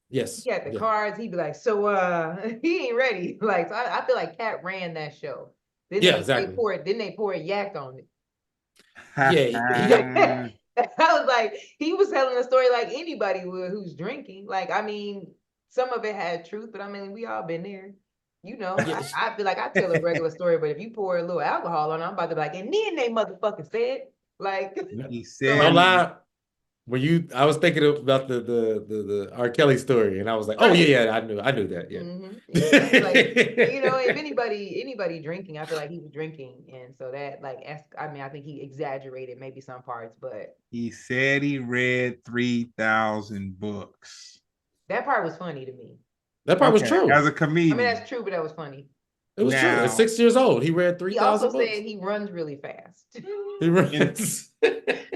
Yes. He had the cards. He'd be like, so he ain't ready. Like, so I feel like Cat ran that show. Exactly. Then they poured yak on it. Yeah. I was like, he was telling a story like anybody would who's drinking. Like, I mean, some of it had truth, but I mean, we all been there. I feel like I tell a regular story, but if you pour a little alcohol on, I'm about to be like, and then they motherfucking said, like, he said, no lie. I was thinking about the R. Kelly story, and I was like, oh yeah, I knew that. Yeah. Mm-hmm. Like, if anybody drinking, I feel like he was drinking, and so that I think he exaggerated maybe some parts, but he said he read 3,000 books. That part was funny to me. That part was true. As a comedian, I mean, that's true, but that was funny. It was true. At 6 years old, he read 3,000 books. He also said he runs really fast. He runs.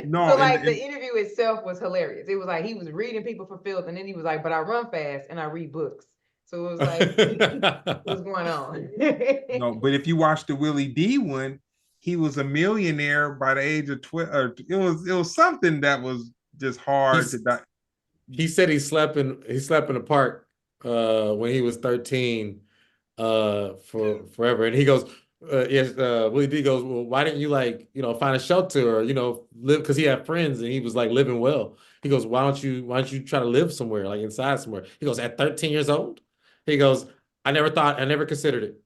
No, so like the interview itself was hilarious. It was like he was reading people for filth, and then he was like, "But I run fast and I read books." So it was like, what's going on? No, but if you watch the Willie D one, he was a millionaire by the age of 12. Or it was something that was just hard to die. He said he slept in a park when he was 13 for forever. And he goes, yes, Willie D goes, well, why didn't you like, find a shelter or, live, because he had friends and he was like living well. He goes, why don't you try to live somewhere, like inside somewhere? He goes, at 13 years old? He goes, I never considered it.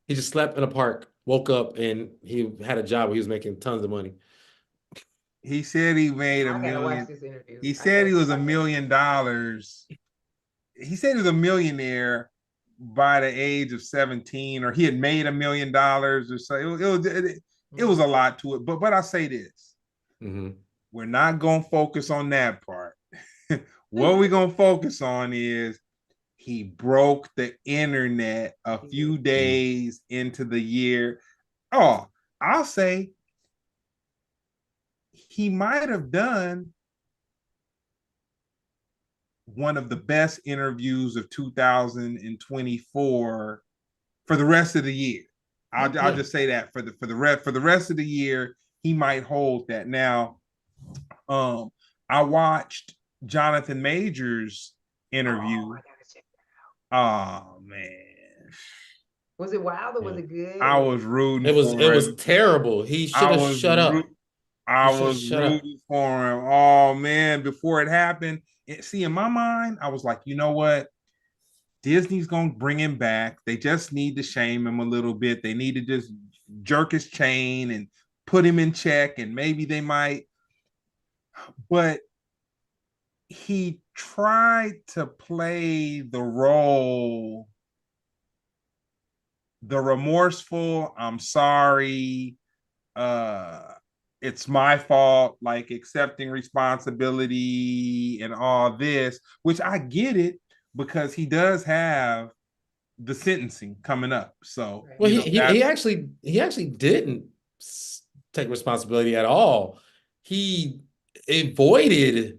He just slept in a park, woke up, and he had a job where he was making tons of money. He said he made a I gotta watch million. this interview. He said he was $1 million. He said he was a millionaire by the age of 17, or he had made $1 million or so. It was a lot to it. But I say this. Mm-hmm. We're not gonna focus on that part. What we're gonna focus on is he broke the internet a few days into the year. Oh, I'll say he might have done one of the best interviews of 2024 for the rest of the year. I'll just say that for the rest of the year, he might hold that. Now, I watched Jonathan Majors interview. Oh man. Was it wild or was it good? I was rooting It was for him. terrible. He should have shut up. I was rooting for him. Oh man, before it happened. See, in my mind, I was like, you know what? Disney's gonna bring him back. They just need to shame him a little bit. They need to just jerk his chain and put him in check, and maybe they might. But he tried to play the role, the remorseful, I'm sorry, it's my fault, like accepting responsibility and all this, which I get it because he does have the sentencing coming up. So, well, he actually didn't take responsibility at all. He avoided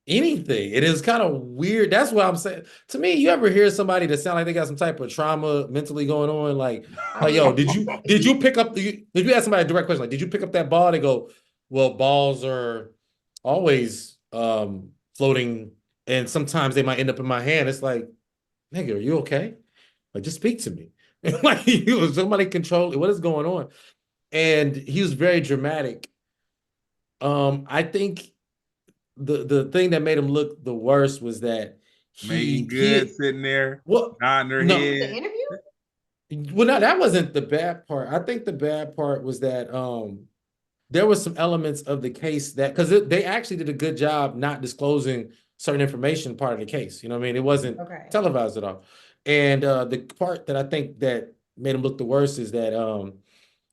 anything. It is kind of weird. That's what I'm saying. To me, you ever hear somebody that sound like they got some type of trauma mentally going on? Like yo, did you pick up did you ask somebody a direct question? Like, did you pick up that ball? They go, well, balls are always floating, and sometimes they might end up in my hand. It's like, nigga, are you okay? Like, just speak to me. Like, somebody control what is going on. And he was very dramatic. I think the thing that made him look the worst was that Megan Good sitting there, nodding her head. The interview? Well, no, that wasn't the bad part. I think the bad part was that there was some elements of the case that, because they actually did a good job not disclosing certain information part of the case. You know what I mean? It wasn't televised at all. And the part that I think that made him look the worst is that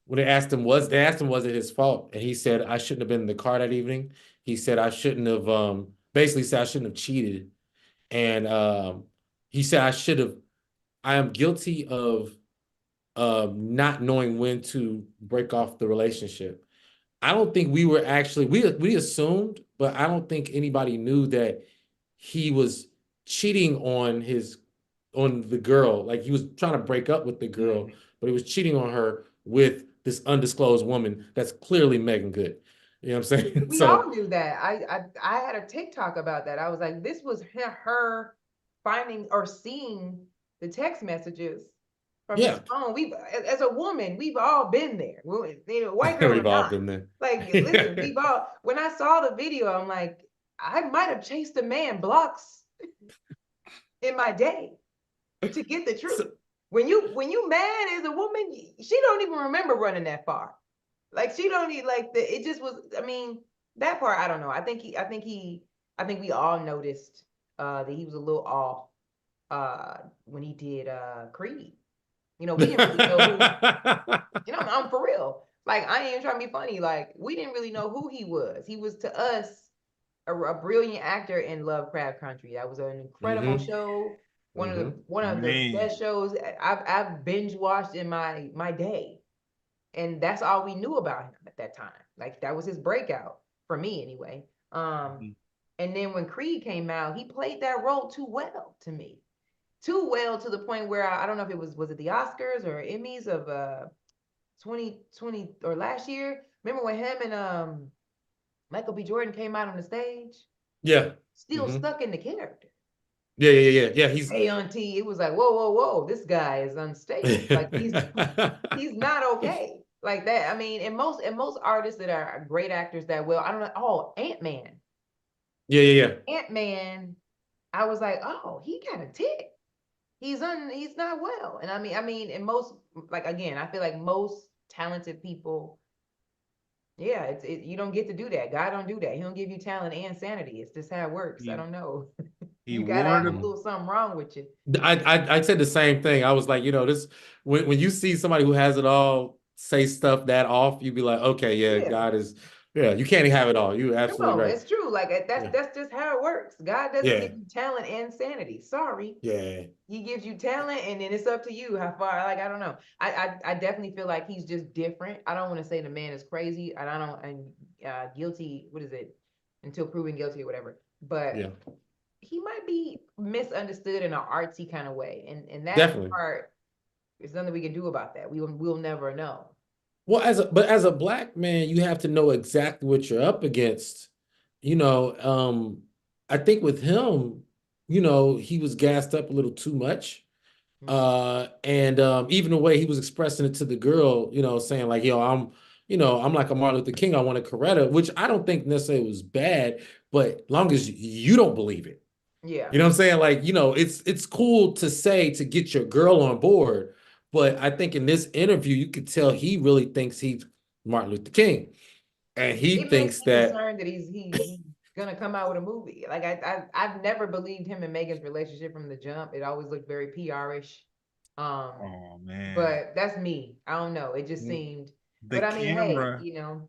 when they asked him, was it his fault? And he said, I shouldn't have been in the car that evening. He said, I shouldn't have, basically said I shouldn't have cheated. And he said, I am guilty of not knowing when to break off the relationship. I don't think we were actually, we assumed, but I don't think anybody knew that he was cheating on the girl. Like, he was trying to break up with the girl, but he was cheating on her with this undisclosed woman that's clearly Megan Good. You know what I'm saying? We all knew that. I had a TikTok about that. I was like, this was her finding or seeing the text messages from his phone. As a woman, we've all been there. White girl, we've all been there. Like, listen, when I saw the video, I'm like, I might have chased a man blocks in my day to get the truth. When you mad as a woman, she don't even remember running that far. Like, she don't need, like, it just was, I mean, that part, I don't know. I think we all noticed that he was a little off when he did Creed. We didn't really know who, I'm for real. Like, I ain't even trying to be funny. Like, we didn't really know who he was. He was, to us, a brilliant actor in Lovecraft Country. That was an incredible show. One of the best shows I've binge watched in my day. And that's all we knew about him at that time. Like, that was his breakout, for me anyway. And then when Creed came out, he played that role too well to me. Too well, to the point where I don't know if it was it the Oscars or Emmys of 2020 or last year. Remember when him and Michael B. Jordan came out on the stage? Yeah. Still stuck in the character. Yeah. He's Hey, auntie, it was like, whoa, this guy is unstable. Like he's not okay. Like that. I mean, and most artists that are great actors that well, I don't know. Oh, Ant-Man. Yeah. Ant-Man, I was like, oh, he got a tick. He's not well. And I mean, and most, like, again, I feel like most talented people, yeah, you don't get to do that. God don't do that. He don't give you talent and sanity. It's just how it works. I He don't know. he You gotta have wore a the little something wrong with you. I said the same thing. I was like, this when you see somebody who has it all say stuff that off, you'd be like, okay, yeah, Yeah. God is, yeah, you can't have it all. You're absolutely No, right. it's true. Like Yeah. that's just how it works. God doesn't Yeah. give you talent and sanity. Sorry. Yeah. He gives you talent, and then it's up to you how far. Like, I don't know. I definitely feel like he's just different. I don't want to say the man is crazy, and I don't and guilty. What is it? Until proven guilty or whatever. Yeah. But he might be misunderstood in an artsy kind of way, and that Definitely. part there's nothing we can do about that. We'll never know. Well, as a black man, you have to know exactly what you're up against. You know, I think with him, he was gassed up a little too much. And even the way he was expressing it to the girl, saying like, yo, I'm like a Martin Luther King, I want a Coretta, which I don't think necessarily was bad, but long as you don't believe it. Yeah. You know what I'm saying? Like, it's cool to say to get your girl on board, but I think in this interview, you could tell he really thinks he's Martin Luther King. And he It makes thinks me that, concerned that he's gonna come out with a movie. Like I've never believed him and Megan's relationship from the jump. It always looked very PR-ish. Um, oh man. but that's me. I don't know. It just Mm, seemed. the But I mean, hey, camera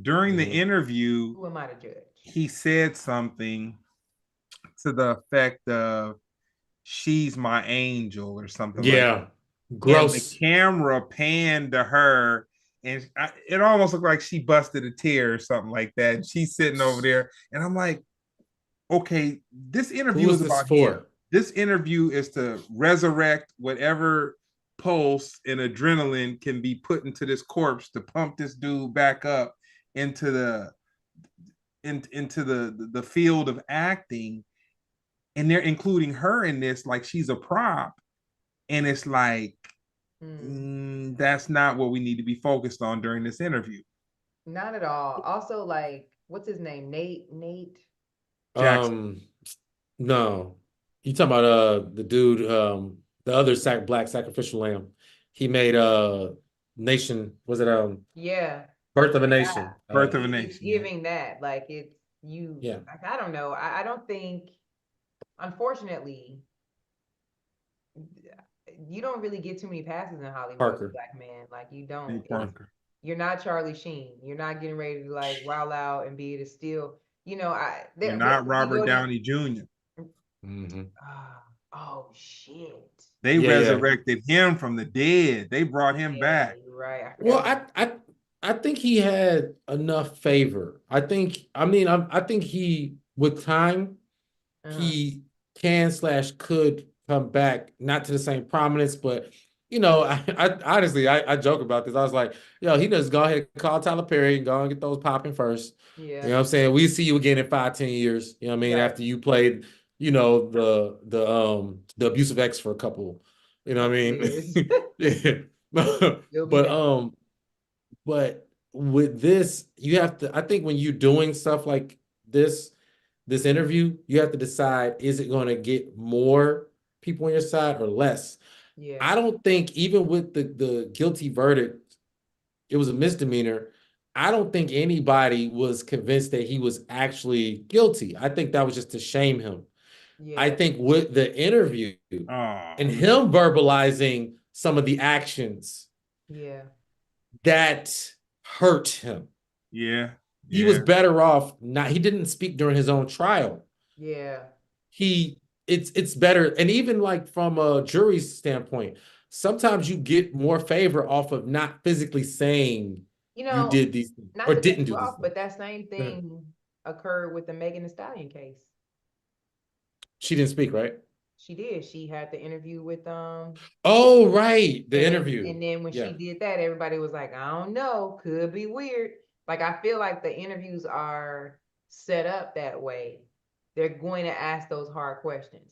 during the Mhm. interview, who am I to judge? he said something to the effect of she's my angel or something like yeah, that. And the gross. camera panned to her and it almost looked like she busted a tear or something like that. And she's sitting over there and I'm like, okay, this Who interview is is this about him. for? This interview is to resurrect whatever pulse and adrenaline can be put into this corpse to pump this dude back up into the field of acting, and they're including her in this like she's a prop, and it's like that's not what we need to be focused on during this interview. Not at all. Also, like, what's his name? Nate. Jackson. Um, no. You talking about the dude, the other black sacrificial lamb. He made Nation, was it Yeah. Birth of a Yeah. Nation? Birth of a It's Nation, yeah. giving that. Like it's you. Yeah. Like, I don't know. I don't think. Unfortunately, you don't really get too many passes in Hollywood as a Parker. black man. Like you Hey, don't. It's Parker. you're not Charlie Sheen. You're not getting ready to like wild out and be able to steal. You're There not we Robert go to. Downey Jr. Hmm. Oh shit. They Yeah. resurrected him from the dead. They brought him Yeah, back. you're right. I forgot Well, about I think he had enough favor. I think he, with time, that. he can slash could come back, not to the same prominence, but I honestly I joke about this. I was like, yo, he just go ahead and call Tyler Perry and go and get those popping first. You Yeah. know what I'm saying? We see you again in 5-10 years. You know what I mean? Right. After you played, the abusive ex for a couple, you know what I Couple mean? years. Yeah. You'll be But back. but with this, you have to, I think when you're doing stuff like this interview, you have to decide, is it going to get more people on your side or less? Yeah. I don't think even with the guilty verdict, it was a misdemeanor. I don't think anybody was convinced that he was actually guilty. I think that was just to shame him. I Yeah. think with the interview Oh and man. him verbalizing some of the actions, Yeah. that hurt him. Yeah. He was Yeah. better off not, he didn't speak during his own trial. Yeah. He it's better, and even like from a jury's standpoint, sometimes you get more favor off of not physically saying You you know, did these things not or to cut didn't you do these off, things. but that same Go ahead. thing occurred with the Megan Thee Stallion case. She didn't speak, right? She did. She had the interview with Oh, right. The and interview. and then when Yeah. she did that, everybody was like, I don't know, could be weird. Like I feel like the interviews are set up that way. They're going to ask those hard questions.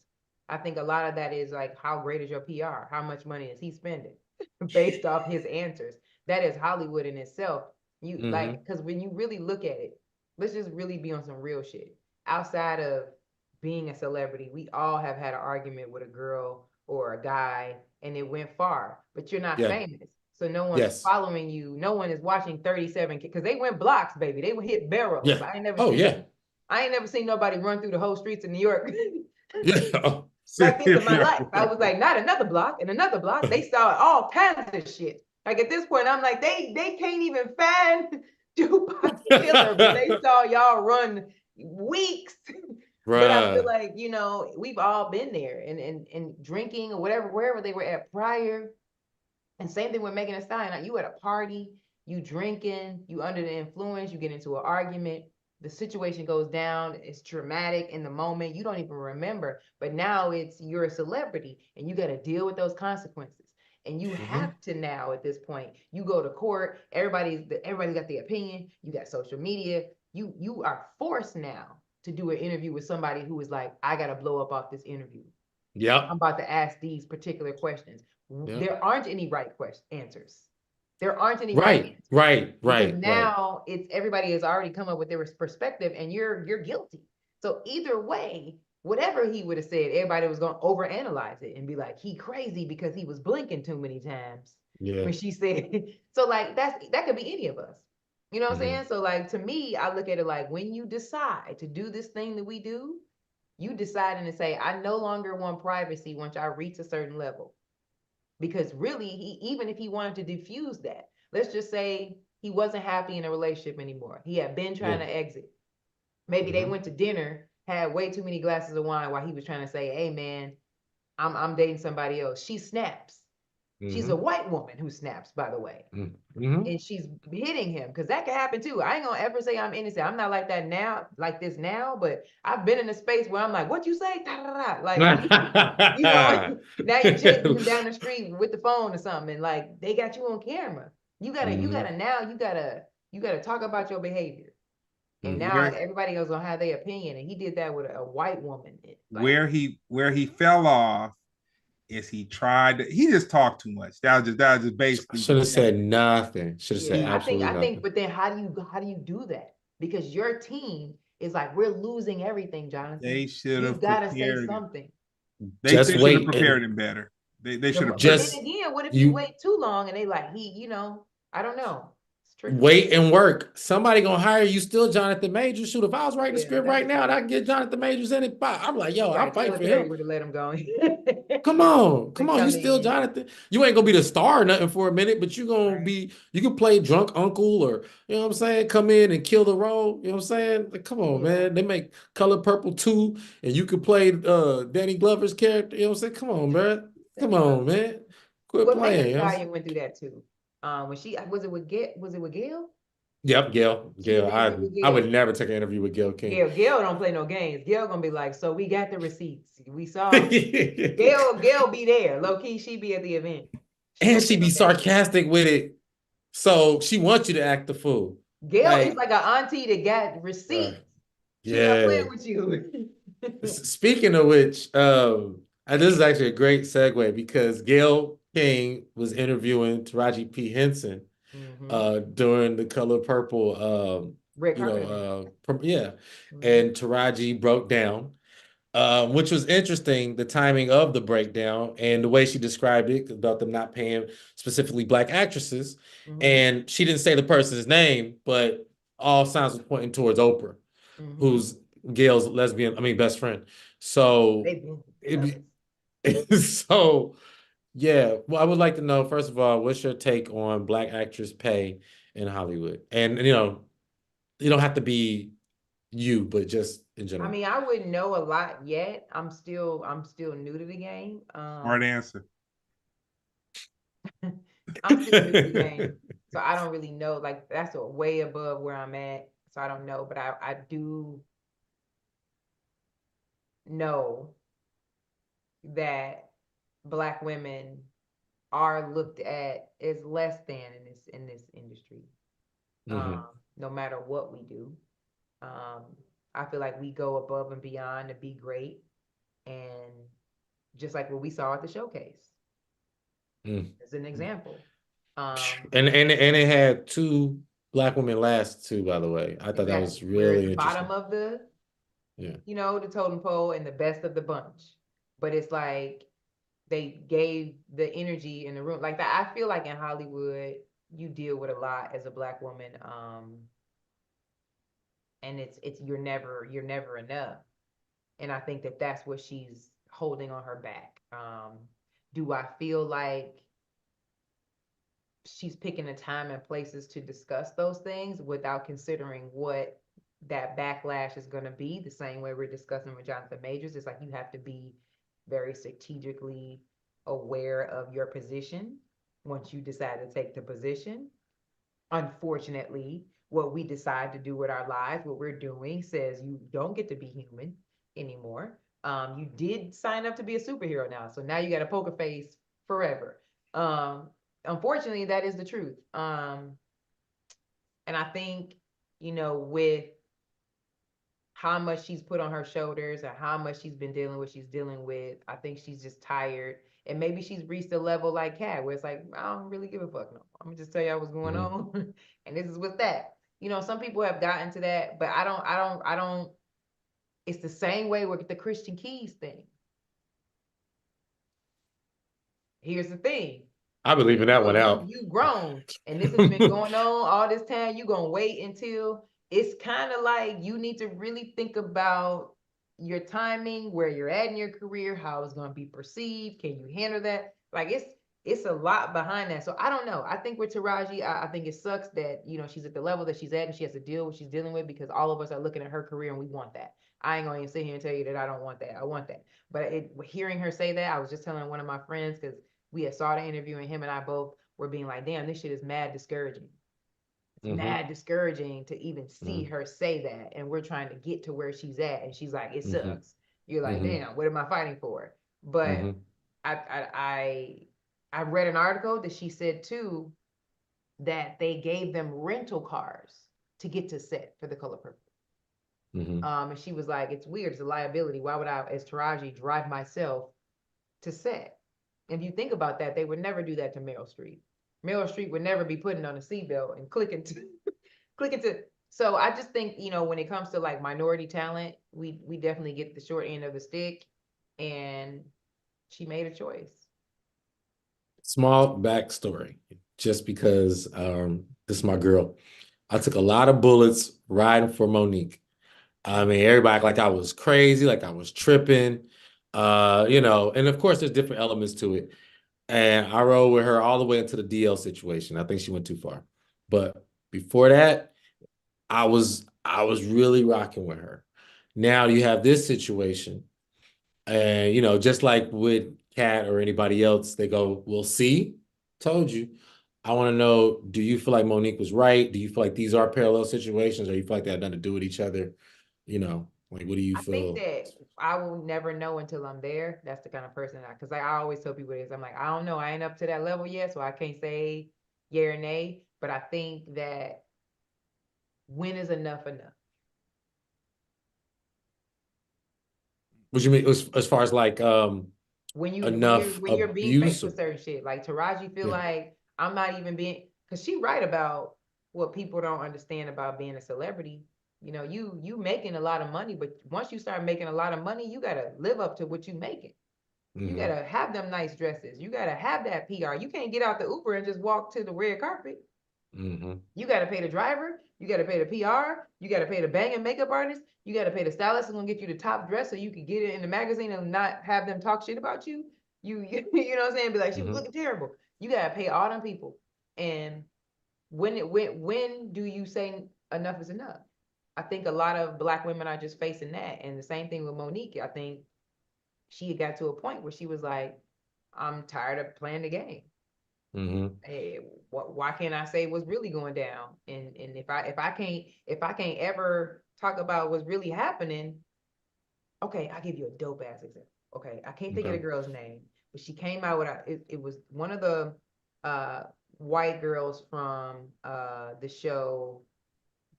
I think a lot of that is like, how great is your PR? How much money is he spending based off his answers? That is Hollywood in itself. You like, because when you really look at it, let's just really be on some real shit. Outside of being a celebrity, we all have had an argument with a girl or a guy and it went far, but you're not Yeah. famous. So no one's Yes. following you. No one is watching 37 because they went blocks, baby. They would hit barrels. Yeah. Oh, yeah. I ain't never seen nobody run through the whole streets of New York Yeah. like this in my life. I was like, not another block and another block. They saw all kinds of shit. Like at this point, I'm like, they can't even find Tupac killer, but they saw y'all run weeks. But I feel Bruh. like, you know, we've all been there and drinking or whatever, wherever they were at prior. And same thing with Megan Thee Stallion. Like you at a party, you drinking, you under the influence, you get into an argument, the situation goes down, it's traumatic in the moment, you don't even remember. But now it's you're a celebrity and you got to deal with those consequences. And you have to now at this point, you go to court, everybody's got the opinion, you got social media, you are forced now to do an interview with somebody who is like, I gotta blow up off this interview. Yep. I'm about to ask these particular questions. Yep. There aren't any right answers. There aren't any Right. answers. Right. Because Right. now it's everybody has already come up with their perspective and you're guilty. So either way, whatever he would have said, everybody was going to overanalyze it and be like, he crazy because he was blinking too many times Yeah. when she said. So like that could be any of us. You know what I'm saying? So like to me, I look at it like when you decide to do this thing that we do, you deciding to say, I no longer want privacy once I reach a certain level. Because really, even if he wanted to diffuse that, let's just say he wasn't happy in a relationship anymore. He had been trying to exit. Maybe they went to dinner, had way too many glasses of wine while he was trying to say, hey man, I'm dating somebody else. She snaps. She's a white woman who snaps, by the way. And she's hitting him because that could happen too. I ain't gonna ever say I'm innocent. I'm not like that now, like this now, but I've been in a space where I'm like, what you say? Like, you know, now you're chasing him down the street with the phone or something, and like they got you on camera. You gotta talk about your behavior. And now everybody else gonna have their opinion. And he did that with a white woman. Like, where he fell off is he just talked too much. That was just basically Should have said nothing. Should have said absolutely nothing. I think, but then how do you do that? Because your team is like, we're losing everything, Jonathan. They should have. You gotta say something. They should have prepared him better. They should have. But then again, what if you wait too long and they like I don't know. Wait and work. Somebody gonna hire you still, Jonathan Majors. Shoot, if I was writing the script right now and I can get Jonathan Majors in it, I'm like, yo, I'll fight for him. Would have let him go. Come on. You still Jonathan. You ain't gonna be the star or nothing for a minute, but you gonna be. You can play drunk uncle or you know what I'm saying. Come in and kill the role. You know what I'm saying. Like, come on, man. They make Color Purple 2, and you could play Danny Glover's character. You know what I'm saying. Come on, man. Come on, man. Quit playing. Taliah went through that too. When she was it with Gail? Yep, Gail. I would never take an interview with Gail King. Gail don't play no games. Gail gonna be like, so we got the receipts. We saw Gail be there. Low key, she be at the event. She be sarcastic with it. So she wants you to act the fool. Gail is like an auntie that got receipts. She not playing with you. Speaking of which, this is actually a great segue because Gail King was interviewing Taraji P. Henson during the Color Purple and Taraji broke down, which was interesting, the timing of the breakdown and the way she described it about them not paying specifically Black actresses. And she didn't say the person's name, but all signs was pointing towards Oprah, who's Gail's best friend. So yeah, well, I would like to know, first of all, what's your take on Black actress pay in Hollywood? And you don't have to be you, but just in general. I mean, I wouldn't know a lot yet. I'm still new to the game. Smart answer. I'm still new to the game, so I don't really know. Like that's way above where I'm at, so I don't know. But I do know that Black women are looked at as less than in this industry. No matter what we do. I feel like we go above and beyond to be great. And just like what we saw at the showcase, as an example. And it had 2 Black women last too, by the way. I thought that was Exactly. We're at really the interesting. bottom of the, the totem pole and the best of the bunch. But it's like they gave the energy in the room. Like that, I feel like in Hollywood, you deal with a lot as a Black woman. And it's you're never enough. And I think that that's what she's holding on her back. Do I feel like she's picking the time and places to discuss those things without considering what that backlash is going to be? The same way we're discussing with Jonathan Majors, it's like you have to be very strategically aware of your position once you decide to take the position. Unfortunately, what we decide to do with our lives, what we're doing, says you don't get to be human anymore. You did sign up to be a superhero now, so now you got a poker face forever. Unfortunately, that is the truth. And I think, with how much she's put on her shoulders and how much she's been dealing with, I think she's just tired. And maybe she's reached a level like Kat, where it's like, I don't really give a fuck no. I'm gonna just tell y'all what's going on. And this is with that. Some people have gotten to that, but I don't, it's the same way with the Christian Keys thing. Here's the thing. I believe in that one out. You grown, and this has been going on all this time. You gonna wait until it's kind of like you need to really think about your timing, where you're at in your career, how it's gonna be perceived. Can you handle that? Like it's a lot behind that. So I don't know. I think with Taraji, I think it sucks that she's at the level that she's at and she has to deal with what she's dealing with, because all of us are looking at her career and we want that. I ain't gonna even sit here and tell you that I don't want that. I want that. But hearing her say that, I was just telling one of my friends, because we had saw the interview and him and I both were being like, damn, this shit is mad discouraging. It's mad discouraging to even see her say that. And we're trying to get to where she's at. And she's like, it sucks. You're like, damn, what am I fighting for? But I read an article that she said too, that they gave them rental cars to get to set for The Color Purple. And she was like, it's weird, it's a liability. Why would I, as Taraji, drive myself to set? If you think about that, they would never do that to Meryl Streep. Meryl Streep would never be putting on a seatbelt and clicking to. So I just think, when it comes to like minority talent, we definitely get the short end of the stick, and she made a choice. Small backstory, just because this is my girl. I took a lot of bullets riding for Monique. I mean, everybody like I was crazy, like I was tripping, and of course there's different elements to it. And I rode with her all the way into the DL situation. I think she went too far. But before that, I was really rocking with her. Now you have this situation. And, just like with Kat or anybody else, they go, we'll see. Told you. I want to know, do you feel like Monique was right? Do you feel like these are parallel situations, or you feel like they have nothing to do with each other? Like, what do you feel? I think that I will never know until I'm there. That's the kind of person because I always tell people this. I'm like, I don't know. I ain't up to that level yet, so I can't say yeah or nay. But I think that when is enough enough? What you mean as far as like when you're being abuse? faced with certain shit, like Taraji feel like I'm not even being, because she right about what people don't understand about being a celebrity. You making a lot of money, but once you start making a lot of money, you gotta live up to what you making. You gotta have them nice dresses. You gotta have that PR. You can't get out the Uber and just walk to the red carpet. You gotta pay the driver. You gotta pay the PR. You gotta pay the bang and makeup artist. You gotta pay the stylist who's gonna get you the top dress so you can get it in the magazine and not have them talk shit about you. You know what I'm saying? Be like, she was looking terrible. You gotta pay all them people. And when do you say enough is enough? I think a lot of Black women are just facing that. And the same thing with Monique. I think she got to a point where she was like, I'm tired of playing the game. Hey, why can't I say what's really going down? And if I can't ever talk about what's really happening, okay, I'll give you a dope ass example. Okay, I can't think of the Okay. girl's name, but she came out with it was one of the uh white girls from the show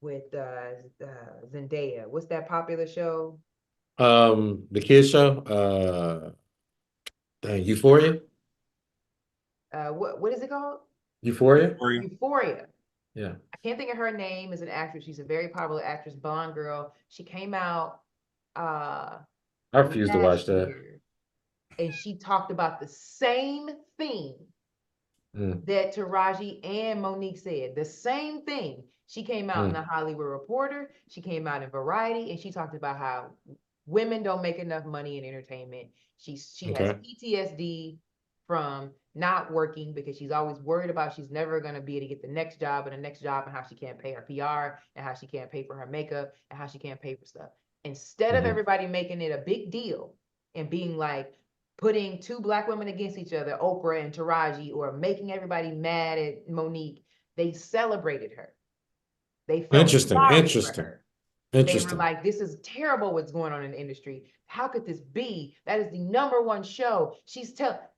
with Zendaya. What's that popular show? The kids show, dang, Euphoria? What is it called? Euphoria? For you. Euphoria. Yeah. I can't think of her name as an actress. She's a very popular actress, blonde girl. She came out uh I refuse to watch last that. year and she talked about the same thing Mm, that Taraji and Monique said. The same thing. She came out in the mm, Hollywood Reporter. She came out in Variety, and she talked about how women don't make enough money in entertainment. She has okay. PTSD from not working because she's always worried about she's never going to be able to get the next job and the next job, and how she can't pay her PR and how she can't pay for her makeup and how she can't pay for stuff. Instead of Hmm. everybody making it a big deal and being like, putting two black women against each other, Oprah and Taraji, or making everybody mad at Monique, they celebrated her. They felt Interesting. sorry for Interesting. her. They were Interesting. like, this is terrible what's going on in the industry. How could this be? That is the #1 show.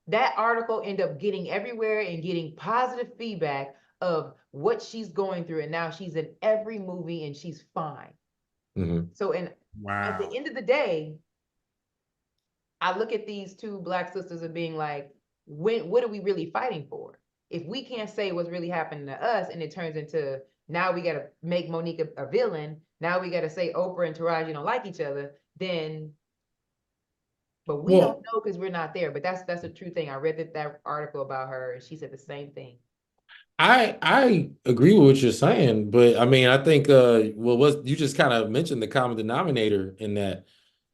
That article ended up getting everywhere and getting positive feedback of what she's going through. And now she's in every movie and she's fine. Hmm. So, and at Wow. the end of the day, I look at these two black sisters of being like, what are we really fighting for? If we can't say what's really happening to us, and it turns into now we got to make Monique a villain. Now we got to say Oprah and Taraji don't like each other. Then, but we don't Well, know because we're not there. But that's a true thing. I read that article about her, and she said the same thing. I agree with what you're saying, but I mean, I think well, what you just kind of mentioned the common denominator in that,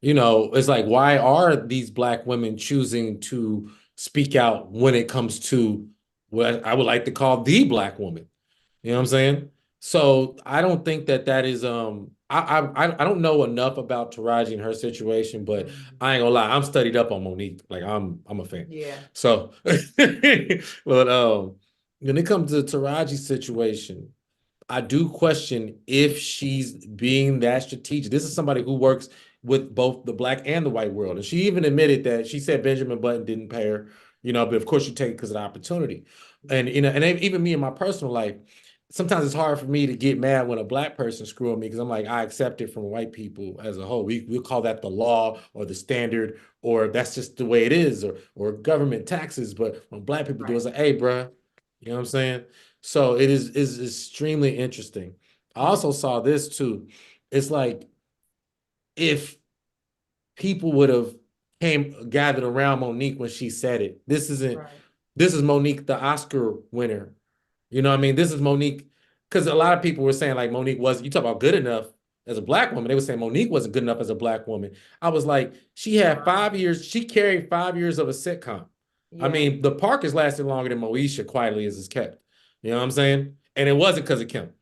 it's like why are these black women choosing to speak out when it comes to what I would like to call the black woman? You know what I'm saying? So I don't think that is I don't know enough about Taraji and her situation, but Mhm. I ain't gonna lie, I'm studied up on Monique. Like I'm a fan. Yeah. So but when it comes to Taraji's situation, I do question if she's being that strategic. This is somebody who works with both the black and the white world. And she even admitted that she said Benjamin Button didn't pay her, but of course you take it because of the opportunity. And even me in my personal life, sometimes it's hard for me to get mad when a black person screwing me because I'm like, I accept it from white people as a whole. We'll call that the law or the standard, or that's just the way it is, or government taxes. But when black people do, Right. it's like, hey, bruh, you know what I'm saying? So it is extremely interesting. I Mhm. also saw this too. It's like if people would have came gathered around Monique when she said it. Right. This is Monique, the Oscar winner. You know what I mean? This is Monique, because a lot of people were saying like Monique was, you talk about good enough as a black woman. They were saying Monique wasn't good enough as a black woman. I was like, she had Wow. 5 years, she carried 5 years of a sitcom. I Yeah. mean, the park has lasted longer than Moesha quietly as it's kept. You know what I'm saying? And it wasn't because of Kim.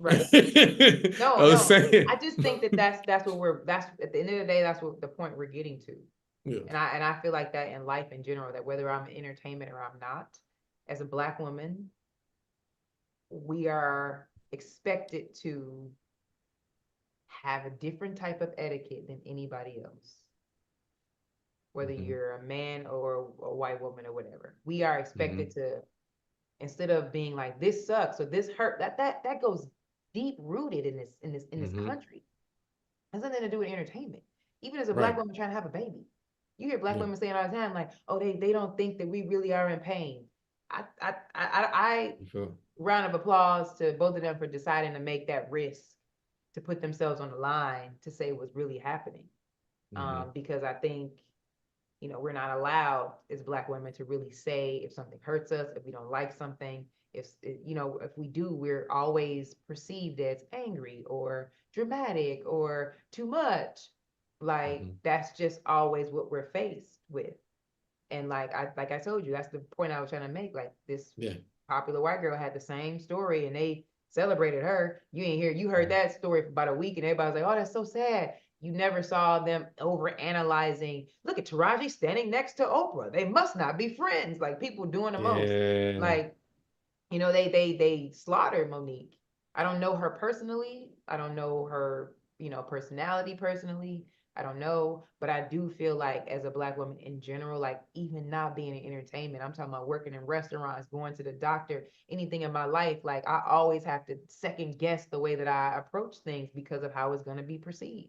Right. I No, was no. saying, I just think that that's what that's at the end of the day, that's what the point we're getting to. yeah. And I feel like that in life in general, that whether I'm in entertainment or I'm not, as a black woman, we are expected to have a different type of etiquette than anybody else, whether Mhm, you're a man or a white woman or whatever. We are expected mhm, to, instead of being like this sucks or this hurt, that goes deep rooted in this mhm. country. It has nothing to do with entertainment. Even as a black Right. woman trying to have a baby, you hear black Yeah. women saying all the time, like, "Oh, they don't think that we really are in pain." I You feel? round of applause to both of them for deciding to make that risk to put themselves on the line to say what's really happening. Mhm, Because I think we're not allowed as black women to really say if something hurts us, if we don't like something. If we do, we're always perceived as angry or dramatic or too much. Like mhm. that's just always what we're faced with. And like I told you, that's the point I was trying to make. Like this Yeah. popular white girl had the same story and they celebrated her. You heard Mhm. that story for about a week and everybody was like, oh, that's so sad. You never saw them over analyzing. Look at Taraji standing next to Oprah. They must not be friends. Like people doing the most. Yeah. Like, they slaughtered Monique. I don't know her personally. I don't know her, personality personally, I don't know, but I do feel like as a Black woman in general, like even not being in entertainment, I'm talking about working in restaurants, going to the doctor, anything in my life, like I always have to second guess the way that I approach things because of how it's going to be perceived.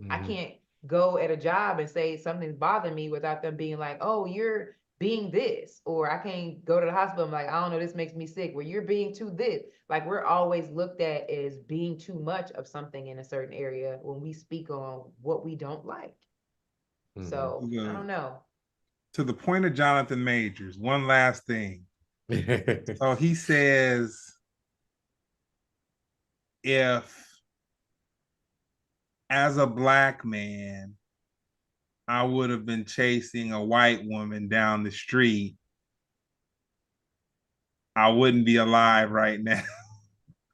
I can't go at a job and say something's bothering me without them being like, oh, you're being this. Or I can't go to the hospital. I'm like, I don't know, this makes me sick. Well, you're being too this. Like we're always looked at as being too much of something in a certain area when we speak on what we don't like. So I don't know. To the point of Jonathan Majors, one last thing. So he says, if as a Black man, I would have been chasing a white woman down the street, I wouldn't be alive right now.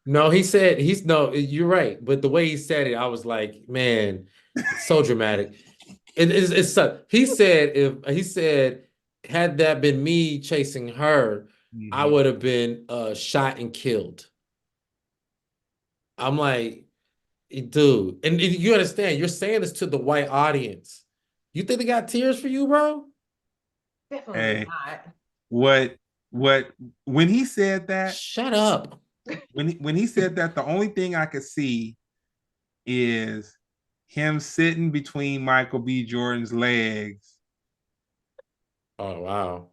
No, he said no, you're right. But the way he said it, I was like, man, it's so dramatic. It's he said had that been me chasing her, I would have been shot and killed. I'm like, dude, and you understand, you're saying this to the white audience. You think they got tears for you, bro? Definitely Hey, not. what when he said that, shut up. When he said that, the only thing I could see is him sitting between Michael B. Jordan's legs. Oh wow.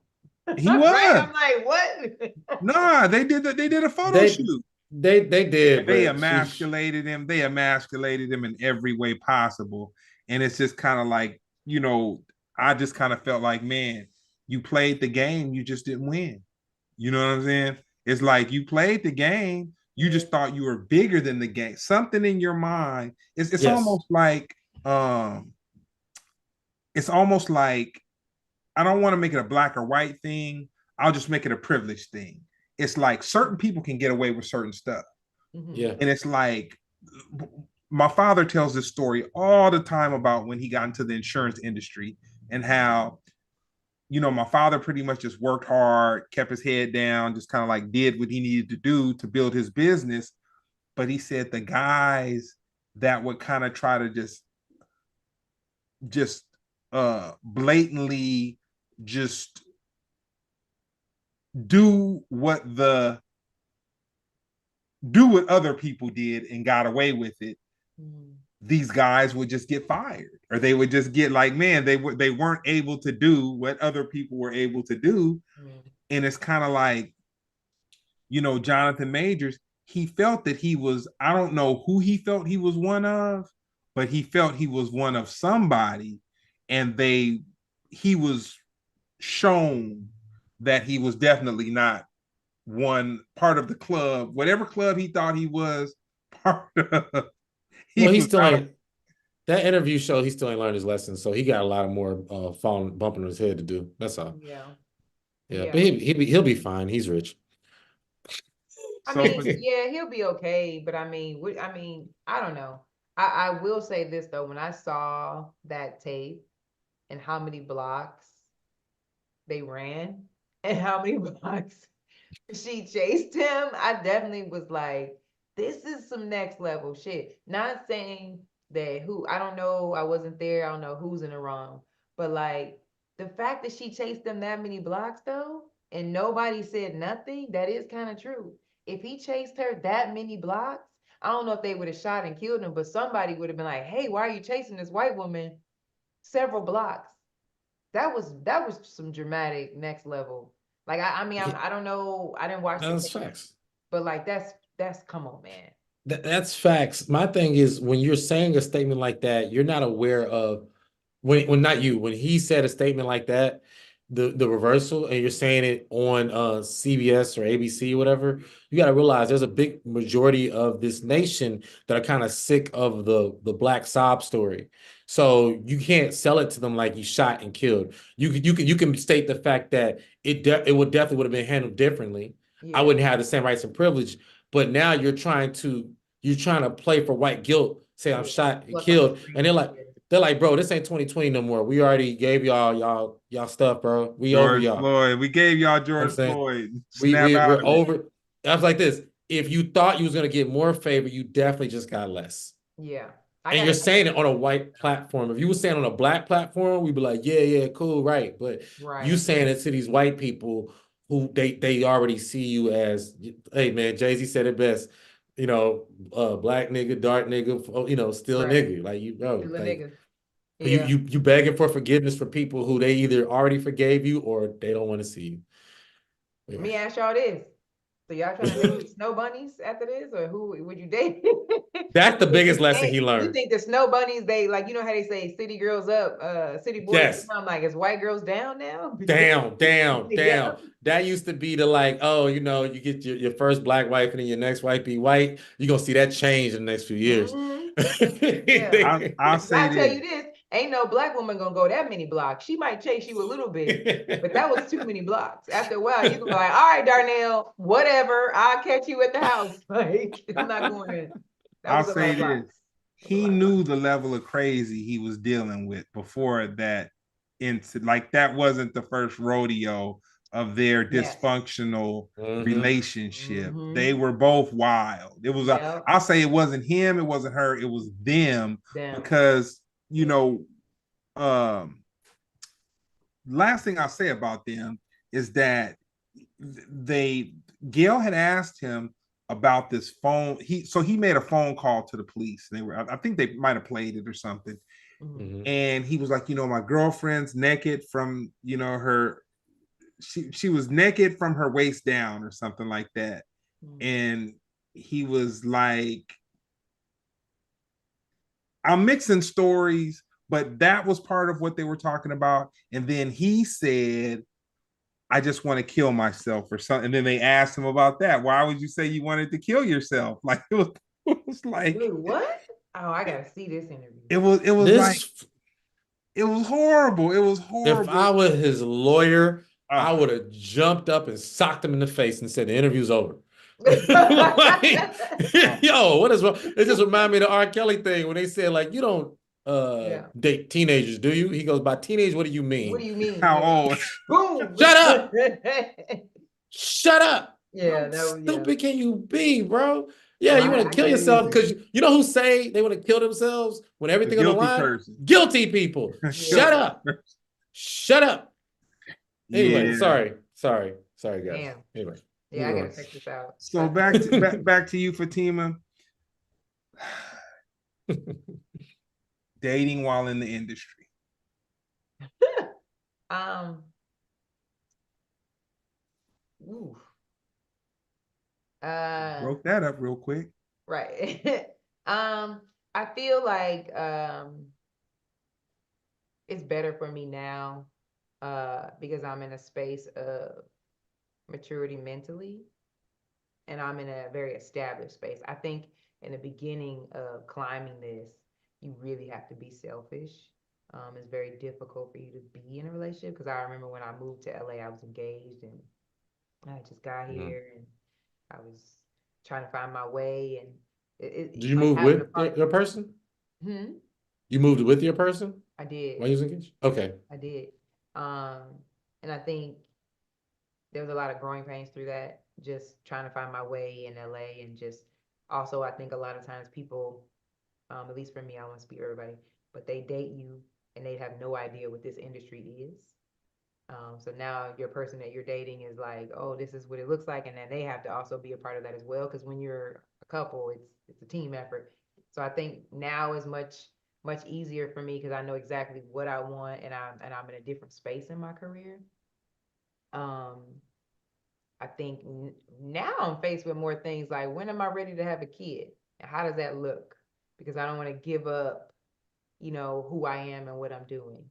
He was. Right? I'm like, what? Nah, they did a photo shoot. They did, They but emasculated him. They emasculated him in every way possible. And it's just kind of like, I just kind of felt like, man, you played the game, you just didn't win. You know what I'm saying? It's like you played the game, you just thought you were bigger than the game. Something in your mind. It's yes. It's almost like I don't want to make it a black or white thing. I'll just make it a privilege thing. It's like certain people can get away with certain stuff. Yeah. And it's like my father tells this story all the time about when he got into the insurance industry and how, my father pretty much just worked hard, kept his head down, just kind of like did what he needed to do to build his business. But he said the guys that would kind of try to just blatantly just do what other people did and got away with it, these guys would just get fired, or they would just get like, man, they weren't able to do what other people were able to do. And it's kind of like, Jonathan Majors, he felt that he was, I don't know who he felt he was one of, but he felt he was one of somebody, and he was shown that he was definitely not one part of the club, whatever club he thought he was part of. He still ain't. That interview showed he still ain't learned his lesson, so he got a lot of more bumping his head to do. That's all. Yeah. But he'll be fine. He's rich. I mean, yeah, he'll be okay. But I mean, I don't know. I will say this though, when I saw that tape and how many blocks they ran and how many blocks she chased him, I definitely was like, this is some next level shit. Not saying that I don't know, I wasn't there, I don't know who's in the wrong, but like the fact that she chased them that many blocks though, and nobody said nothing, that is kind of true. If he chased her that many blocks, I don't know if they would have shot and killed him, but somebody would have been like, hey, why are you chasing this white woman several blocks? That was some dramatic next level. Like I don't know, I didn't watch That's facts. But like that's come on, man. That's facts. My thing is, when you're saying a statement like that, you're not aware of when not you, when he said a statement like that, the reversal, and you're saying it on CBS or ABC or whatever, you got to realize there's a big majority of this nation that are kind of sick of the black sob story. So you can't sell it to them like you shot and killed. You can state the fact that it would have been handled differently. Yeah. I wouldn't have the same rights and privilege, but now you're trying to play for white guilt, say I'm shot and killed, and they're like, bro, this ain't 2020 no more. We already gave y'all stuff, bro. We George over y'all. Floyd. We gave y'all George Floyd. We're over. I was like this. If you thought you was gonna get more favor, you definitely just got less. Yeah, And you're saying it on a white platform. If you were saying on a black platform, we'd be like, yeah, cool, right. But you right. saying it to these white people who they already see you as, hey man, Jay-Z said it best, black nigga, dark nigga, still a Right. nigga. Like Still a like nigga. you Yeah. you begging for forgiveness for people who they either already forgave you or they don't want to see you. Let me ask y'all this. So y'all trying to date the snow bunnies after this, or who would you date? That's the biggest lesson Hey, he you learned. think the snow bunnies, they like, how they say city girls up, city boys Yes. down, like, is white girls down now? Down. Yeah. That used to be the like, you get your first black wife and then your next wife be white. You're gonna see that change in the next few years. Yeah. I'll say I tell this. you this, ain't no black woman gonna go that many blocks. She might chase you a little bit, but that was too many blocks. After a while, you can be like, all right, Darnell, whatever. I'll catch you at the house. Like, I'm not going in. That I'll was a lot say of this. blocks. He knew the level of crazy he was dealing with before that incident. Like that wasn't the first rodeo of their Yes. dysfunctional relationship. They Mhm. were both wild. It was Yep. I'll say it wasn't him, it wasn't her, it was them Them. because um last thing I'll say about them is that they Gail had asked him about this phone. He made a phone call to the police. And I think they might have played it or something. Mhm. And he was like, my girlfriend's naked from, her she was naked from her waist down or something like that. Mhm. And he was like, I'm mixing stories, but that was part of what they were talking about. And then he said, I just want to kill myself or something. And then they asked him about that. Why would you say you wanted to kill yourself? Like it was like Dude, what? Oh, I gotta see this interview. it was like This, it was horrible. It was if I horrible. was his lawyer, I would have jumped up and socked him in the face and said the interview's over. Like, yo, what is wrong? It just reminded me of the R. Kelly thing when they said, like, you don't Yeah. date teenagers, do you? He goes, by teenage, what do you What do mean? you mean? How Yeah. old? Boom. Shut up! Shut up! Yeah, How that was, yeah. stupid can you be, bro? Yeah, Well, you want to I kill gotta yourself see because you know who say they want to kill themselves when The everything on the guilty line? person. Guilty people. it. Shut Yeah. up. Shut up. Anyway, Yeah. sorry, guys. Damn. Anyway, Yeah, I moving gotta on. check this out. So back to you, Fatima. Dating while in the industry. Um, ooh. Broke that up real quick. Right. I feel like it's better for me now because I'm in a space of maturity mentally and I'm in a very established space. I think in the beginning of climbing this, you really have to be selfish. It's very difficult for you to be in a relationship because I remember when I moved to LA, I was engaged and I just got here and I was trying to find my way and Did you like move having a with partner. your person? Hmm? You moved with your person I did. while you was engaged? Okay. I did. Um, and I think there was a lot of growing pains through that, just trying to find my way in LA and just also I think a lot of times people, at least for me, I won't speak for everybody, but they date you and they have no idea what this industry is. So now your person that you're dating is like, oh, this is what it looks like, and then they have to also be a part of that as well. Because when you're a couple, it's a team effort. So I think now is much easier for me because I know exactly what I want, and I'm in a different space in my career. Um, I think now I'm faced with more things like when am I ready to have a kid, and how does that look? Because I don't want to give up, who I am and what I'm doing.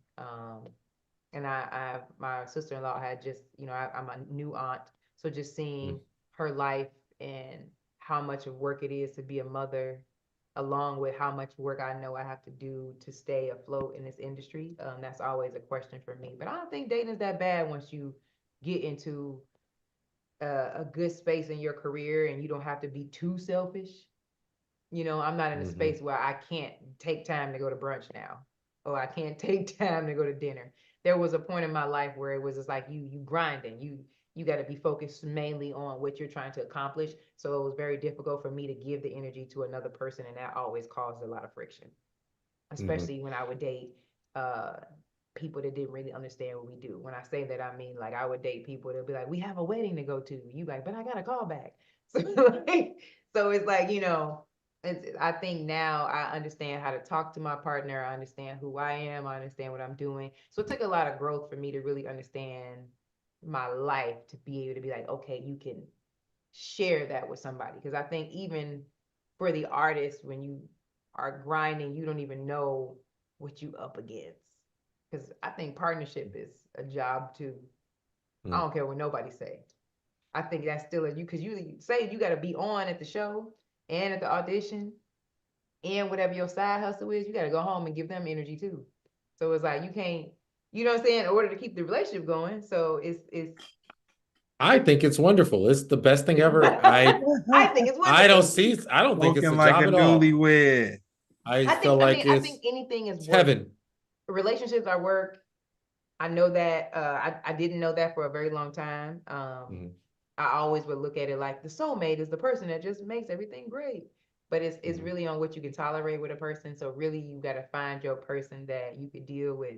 And my sister-in-law had just, I'm a new aunt, so just seeing her life and how much of work it is to be a mother, along with how much work I know I have to do to stay afloat in this industry. That's always a question for me. But I don't think dating is that bad once you get into a good space in your career and you don't have to be too selfish. I'm not in a space where I can't take time to go to brunch now, or I can't take time to go to dinner. There was a point in my life where it was just like you grinding, you got to be focused mainly on what you're trying to accomplish. So it was very difficult for me to give the energy to another person, and that always caused a lot of friction. especially when I would date people that didn't really understand what we do. When I say that, I mean like I would date people that'll be like, we have a wedding to go to. You like, but I got a call back. So like, so it's like, I think now I understand how to talk to my partner. I understand who I am. I understand what I'm doing. So it took a lot of growth for me to really understand my life to be able to be like, okay, you can share that with somebody. Because I think even for the artist, when you are grinding, you don't even know what you up against. Because I think partnership is a job too. I don't care what nobody say. I think that's still a you because you say you got to be on at the show and at the audition and whatever your side hustle is, you got to go home and give them energy too. So it's like you can't, you know what I'm saying, in order to keep the relationship going. So it's I think it's wonderful. It's the best thing ever. I I think it's I don't wonderful. see. I don't think it's Smoking a like a job at all. newlywed. I I feel think I like mean I think it's anything is it's work. heaven. Relationships are work. I know that I didn't know that for a very long time. I always would look at it like the soulmate is the person that just makes everything great. But it's really on what you can tolerate with a person. So really you got to find your person that you could deal with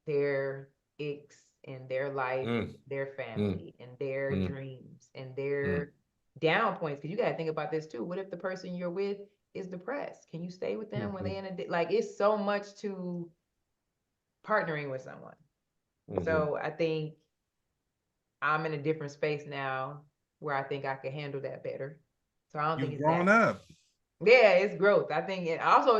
their icks and their life, their family, and their dreams and their down points. Because you got to think about this too. What if the person you're with is depressed? Can you stay with them when they in a like? It's so much to partnering with someone. So I think I'm in a different space now where I think I can handle that better. So I don't think You've it's grown that. up. Yeah, it's growth. I think it also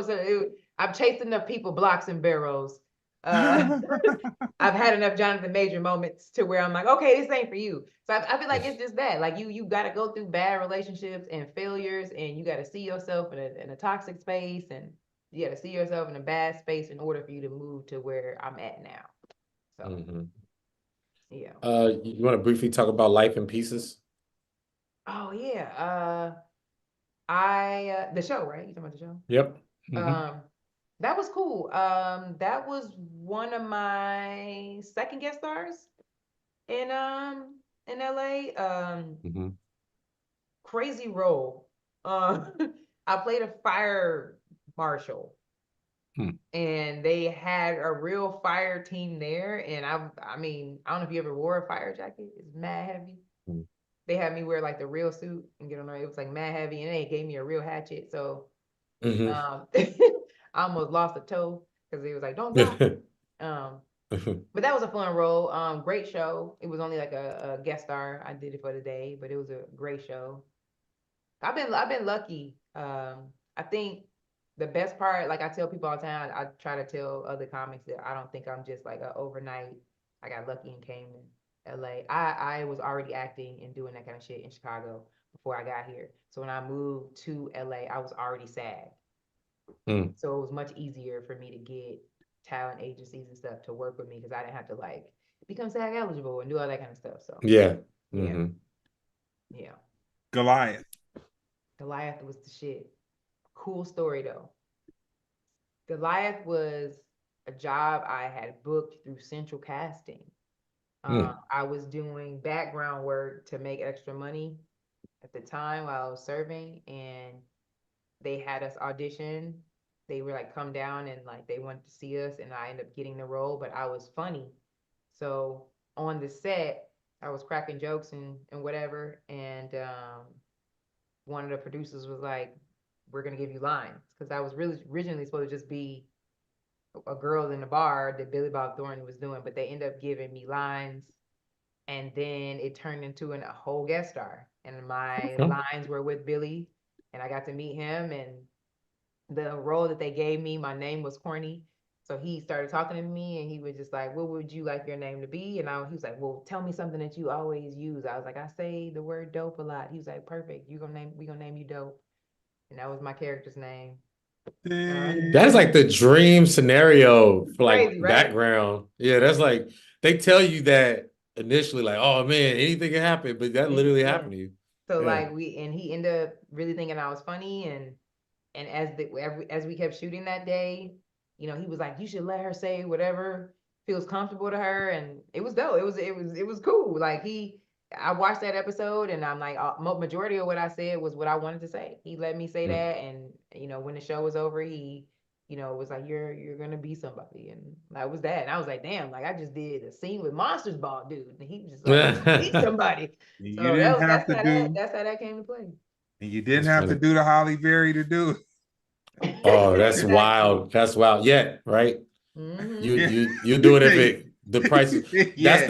I've chased enough people blocks and barrels. I've had enough Jonathan Major moments to where I'm like, okay, this ain't for you. So I feel like it's just that. Like you got to go through bad relationships and failures, and you got to see yourself in a toxic space, and you got to see yourself in a bad space in order for you to move to where I'm at now. So yeah. You want to briefly talk about Life in Pieces? Oh yeah. I the show, right? You talking about the show? Yep. That was cool. That was one of my second guest stars in LA. Crazy role. I played a fire marshal. And they had a real fire team there. And I mean, I don't know if you ever wore a fire jacket. It's mad heavy. They had me wear like the real suit and get on there. It was like mad heavy, and they gave me a real hatchet. So I almost lost a toe because it was like, don't die. But that was a fun role. Great show. It was only like a guest star. I did it for the day, but it was a great show. I've been lucky. I think the best part, like I tell people all the time, I try to tell other comics that I don't think I'm just like a overnight. I got lucky and came to LA. I was already acting and doing that kind of shit in Chicago before I got here. So when I moved to LA, I was already SAG. So it was much easier for me to get talent agencies and stuff to work with me because I didn't have to like become SAG eligible and do all that kind of stuff. So yeah. yeah. Goliath. Taliah was the shit. Cool story though. Goliath was a job I had booked through Central Casting. I was doing background work to make extra money at the time while I was serving, and they had us audition. They were like, come down, and like they wanted to see us, and I ended up getting the role, but I was funny. So on the set, I was cracking jokes and whatever, and one of the producers was like, we're gonna give you lines, because I was really originally supposed to just be a girl in the bar that Billy Bob Thornton was doing, but they ended up giving me lines, and then it turned into a whole guest star, and my lines were with Billy, and I got to meet him, and the role that they gave me, my name was corny. So he started talking to me, and he was just like, what would you like your name to be? And he was like, well, tell me something that you always use. I was like, I say the word dope a lot. He was like, perfect. We gonna name you Dope. And that was my character's name. That's like the dream scenario for like Crazy, right? background. Yeah, that's like they tell you that initially, like, oh man, anything can happen, but that literally happened to you. So Yeah. like he ended up really thinking I was funny, and as we kept shooting that day, he was like, you should let her say whatever feels comfortable to her, and it was dope. It was cool. Like I watched that episode, and I'm like, majority of what I said was what I wanted to say. He let me say that, and when the show was over, he you know, it was like you're gonna be somebody, and that was that. And I was like, damn, like I just did a scene with Monsters Ball dude, and he was just like, you're gonna be somebody. You So that didn't was have to do, that's how that came to play. and you didn't That's have to funny. do the Holly Berry to do Oh, that's Exactly. wild. That's wild. Yeah, right. You it. you do it if it the price is Yeah.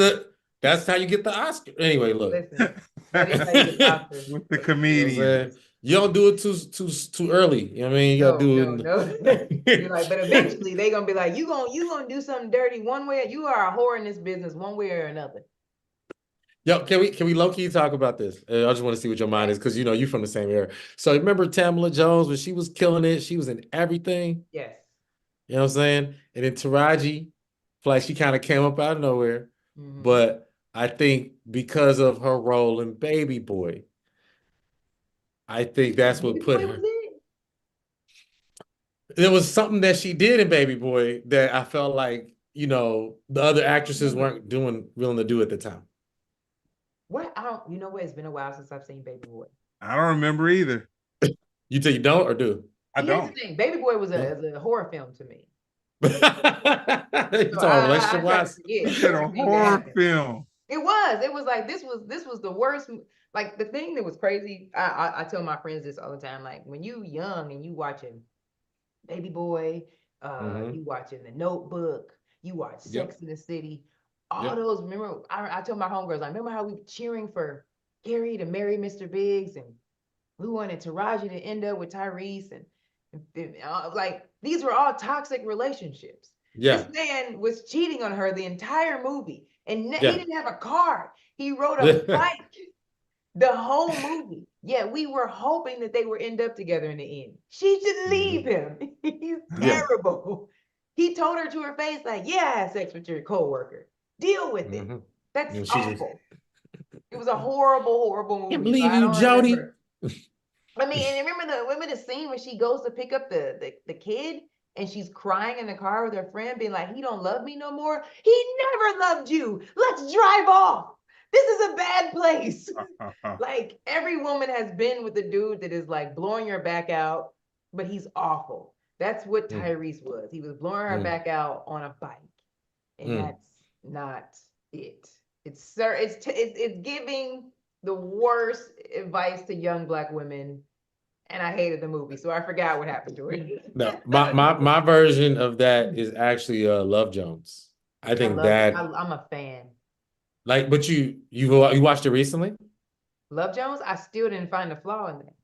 that's how you get the Oscar. Anyway, look. Listen, that is how you get the Oscar. With the You know what I'm saying? comedians. You don't do it too early. You know what I mean? You gotta No, do no, no. You're it like, but eventually they gonna be like, you gonna do something dirty one way. You are a whore in this business one way or another. Yo, can we low key talk about this? I just want to see what your mind is because you know you're from the same era. So remember Tamala Jones when she was killing it? She was in everything. Yes. You know what I'm saying? And then Taraji, like she kind of came up out of nowhere. Mm-hmm. But I think because of her role in Baby Boy, I think that's what Baby put Boy was her. it? There was something that she did in Baby Boy that I felt like, you know, the other I don't actresses remember. weren't willing to do at the time. What? I don't. You know what? It's been a while since I've seen Baby Boy. I don't remember either. You tell you don't or do? I See, here's the don't. thing. Baby Boy was No. a horror film to me. You So talking relationship I try to wise? You forget said a everything that horror happened. film. It was. It was like this was the worst. Like the thing that was crazy. I tell my friends this all the time. Like when you young and you watching Baby Boy, Mm-hmm. you watching The Notebook, you watch Sex Yep. in the City. All Yep. those. Remember, I told my homegirls. I remember how we were cheering for Gary to marry Mr. Biggs, and we wanted Taraji to end up with Tyrese, and like these were all toxic relationships. This Yeah. man was cheating on her the entire movie, and he Yeah. didn't have a car. He rode a bike the whole movie. Yeah, we were hoping that they would end up together in the end. She should leave Mhm. him. He's Yeah. terrible. He told her to her face, like, yeah, I had sex with your coworker. Deal with it. Mm-hmm. That's And she just awful. It was a horrible, horrible can't movie. So believe I you, don't Jody. remember. I mean, and remember the scene when she goes to pick up the kid and she's crying in the car with her friend, being like, he don't love me no more. He never loved you. Let's drive off. This is a bad place. Like every woman has been with a dude that is like blowing your back out, but he's awful. That's what Mm, Tyrese was. He was blowing her mm, back out on a bike, and mm. that's not it. It's giving the worst advice to young Black women, and I hated the movie, so I forgot what happened to it. No, my version of that is actually Love Jones. I I think love it. that I'm a fan. like, but you watched it recently? Love Jones. I still didn't find the flaw in that.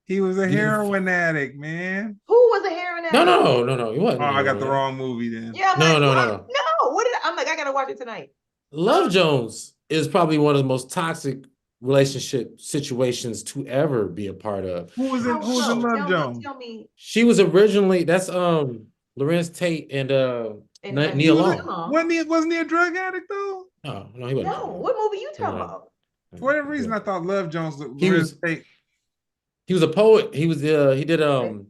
He was a You didn't heroin addict, man. Who was a heroin addict? no. He wasn't Oh, a I got hero, the man. wrong movie then. Yeah, I'm like, No, what? no. No, what did I'm like? I gotta watch it tonight. Love Jones is probably one of the most toxic relationship situations to ever be a part of. How Who was in so? Love Jones? Tell me. She was originally that's Lorenz Tate and And He Nia was Long. Long. wasn't he a drug addict though? No, he wasn't. No, what movie you talking about? For whatever reason, I thought Love Jones He Lorenz was Tate. he was a poet. He was he did Right.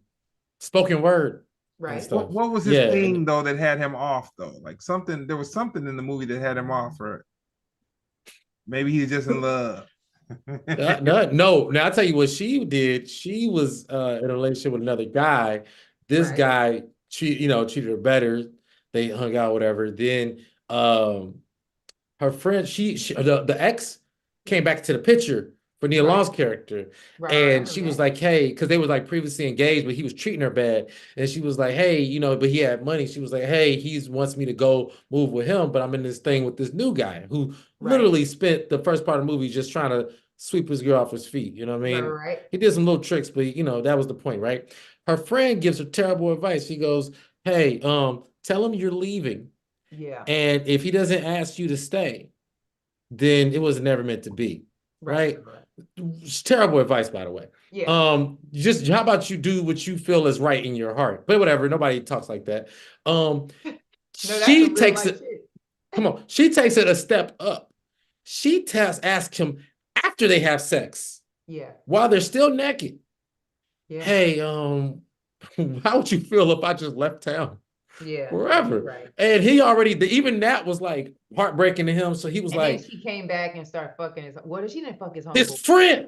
spoken word and Right. stuff. What was his Yeah, thing though that had him off though? Like something, there was something in the movie that had him off, or maybe he's just in love. no. Now I'll tell you what she did. She was in a relationship with another guy. This Right. guy treated her better. They hung out, whatever. Then her friend, the ex came back to the picture for Nia Long's character. Right. And she was like, hey, because they were like previously engaged, but he was treating her bad. And she was like, hey, but he had money. She was like, hey, he wants me to go move with him, but I'm in this thing with this new guy who literally spent the first part of the movie just trying to sweep his girl off his feet. You know what I mean? Right. He did some little tricks, but that was the point, right? Her friend gives her terrible advice. She goes, hey, tell him you're leaving. Yeah. And if he doesn't ask you to stay, then it was never meant to be. Right? It's terrible advice, by the way. Yeah. Just how about you do what you feel is right in your heart? But whatever, nobody talks like that. No, that's She some real takes life it. shit. Come on, she takes it a step up. She asks him after they have sex, Yeah. while they're still naked. Yeah. Hey, how would you feel if I just left town? Yeah. Forever. Right. And he already, even that was like heartbreaking to him. So he was And like, then she came back and started fucking his. What if she didn't fuck his homeboy? his friend.